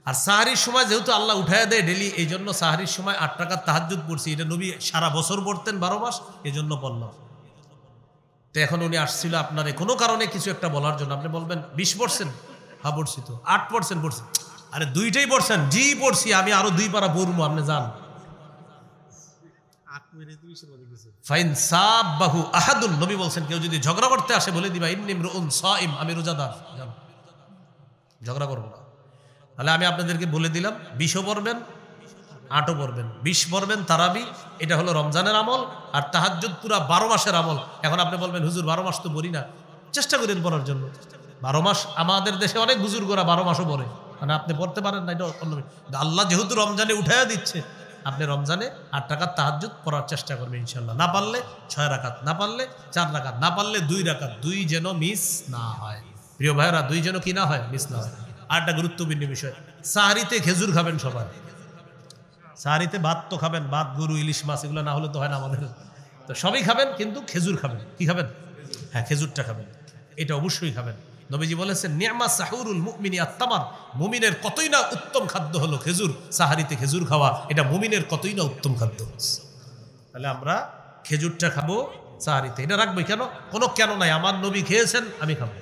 আর সাহারির সময় যেহেতু আল্লাহ উঠায় দেয় ডেলি, এই জন্য সাহারির সময় 8 রাকাত তাহাজ্জুদ পড়ছি, এটা নবী সারা বছর পড়তেন 12 মাস, এই জন্য পড়লাম। তো এখন উনি আসছিল আপনারে কোনো কারণে কিছু একটা বলার জন্য, আপনি বলবেন 20 পড়ছেন, হ্যাঁ পড়ছি তো। 8 পড়ছেন, পড়ছি। আরে দুইটাই পড়ছেন, জি পড়ছি, আমি আরো 2 পারা পড়বো, আপনি যান। ফাইন সাবাহু আহাদুন, নবী বলছেন কেউ যদি ঝগড়া করতে আসে বলে দিবা ইন্নী ইমরুউন সাইম, আমি রোজাদার, যান ঝগড়া করবো না। তাহলে আমি আপনাদেরকে বলে দিলাম 20ও পড়বেন 8ও পড়বেন, 20 পড়বেন তারাবি, এটা হলো রমজানের আমল, আর তাহাজ্জুদ পুরা 12 মাসের আমল। এখন আপনি বলবেন হুজুর 12 মাস তো পড়ি না, চেষ্টা করেন পড়ার জন্য। 12 মাস আমাদের দেশে অনেক বুজুর্গরা 12 মাসও পড়ে, মানে আপনি পড়তে পারেন না, এটা অন্য। আল্লাহ যেহেতু রমজানে উঠাইয়া দিচ্ছে, আপনি রমজানে 8 রাকাত তাহাজ্জুদ পড়ার চেষ্টা করবেন ইনশাল্লাহ। না পারলে 6 রাকাত, না পারলে 4 রাকাত, না পারলে 2 রাকাত, 2 যেন মিস না হয়। প্রিয় ভাইরা 2 যেন কি না হয়, মিস না হয়। আর একটা গুরুত্বপূর্ণ বিষয়, সাহারিতে খেজুর খাবেন সবাই। সাহারিতে ভাত তো খাবেন, ভাত, গরু, ইলিশ মাছ, এগুলো না হলে তো হয় না আমাদের, তো সবই খাবেন, কিন্তু খেজুর খাবেন। কি খাবেন, হ্যাঁ খেজুরটা খাবেন, এটা অবশ্যই খাবেন। নবীজি বলেছেন নি'মা সাহুরুল মুমিনি আত-তামার, মুমিনের কতই না উত্তম খাদ্য হলো খেজুর। সাহারিতে খেজুর খাওয়া এটা মুমিনের কতই না উত্তম খাদ্য। তাহলে আমরা খেজুরটা খাবো সাহারিতে, এটা রাখবো কেন, কোনো কেন নাই, আমার নবী খেয়েছেন আমি খাবো,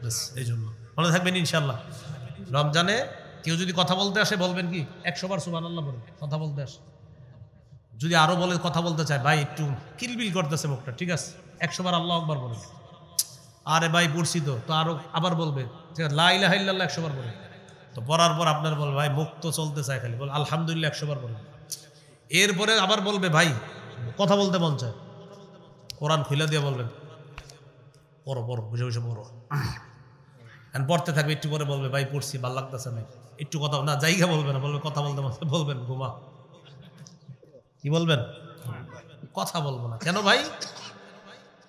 ব্যাস এই জন্য। মনে থাকবেন ইনশাল্লাহ। রমজানে কেউ যদি কথা বলতে আসে বলবেন কি 100 বার সুবহানাল্লাহ বলুন, কথা বলতে আসে। যদি আরো বলে কথা বলতে চায়, ভাই একটু কিলবিল করতেছে মুখটা, ঠিক আছে 100 বার আল্লাহু আকবার বলুন। আরে ভাই পড়ছি তো, তো আরো আবার বলবে লা ইলাহা ইল্লাল্লাহ 100 বার বলুন। তো পড়ার পর আপনার বলবে ভাই মুখ তো চলতে চায় খালি, বল আলহামদুলিল্লাহ 100 বার বলুন। এরপরে আবার বলবে ভাই কথা বলতে মন চায়, কোরআন খুলে দিয়ে বলবেন পড়ো পড়ো, বুঝে বুঝে পড়ো, পড়তে থাকবে। একটু পরে বলবে ভাই পড়ছি ভাল লাগতেছে না, একটু কথা না, জায়গা বলবে না, বলবে কথা বলতে বলবেন ঘুমা। কি বলবেন, কথা বলবো না কেন ভাই,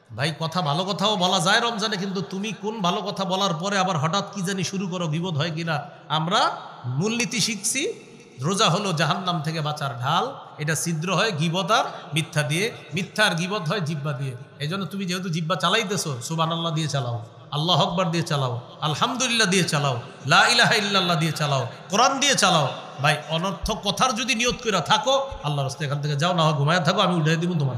ভাই কথা ভালো কথাও বলা যায় রমজানে, কিন্তু তুমি কোন ভালো কথা বলার পরে আবার হঠাৎ কি জানি শুরু করো, বিপদ হয় কিনা। আমরা মূলনীতি শিখছি, রোজা হলো জাহান্নাম থেকে বাঁচার ঢাল, এটা ছিদ্র হয় গীবত আর মিথ্যা দিয়ে, মিথ্যা আর গীবত হয় জিহ্বা দিয়ে। এই জন্য তুমি যেহেতু জিহ্বা চালাইতেছো, সুবহানাল্লাহ দিয়ে চালাও, আল্লাহ আকবার দিয়ে চালাও, আলহামদুলিল্লাহ দিয়ে চালাও, লা ইলাহা ইল্লাল্লাহ দিয়ে চালাও, কোরআন দিয়ে চালাও। ভাই অনর্থক কথার যদি নিয়ত করে থাকো, আল্লাহর রাস্তায় এখান থেকে যাও, না হয় ঘুমায় থাকো, আমি উঠে দিব তোমার।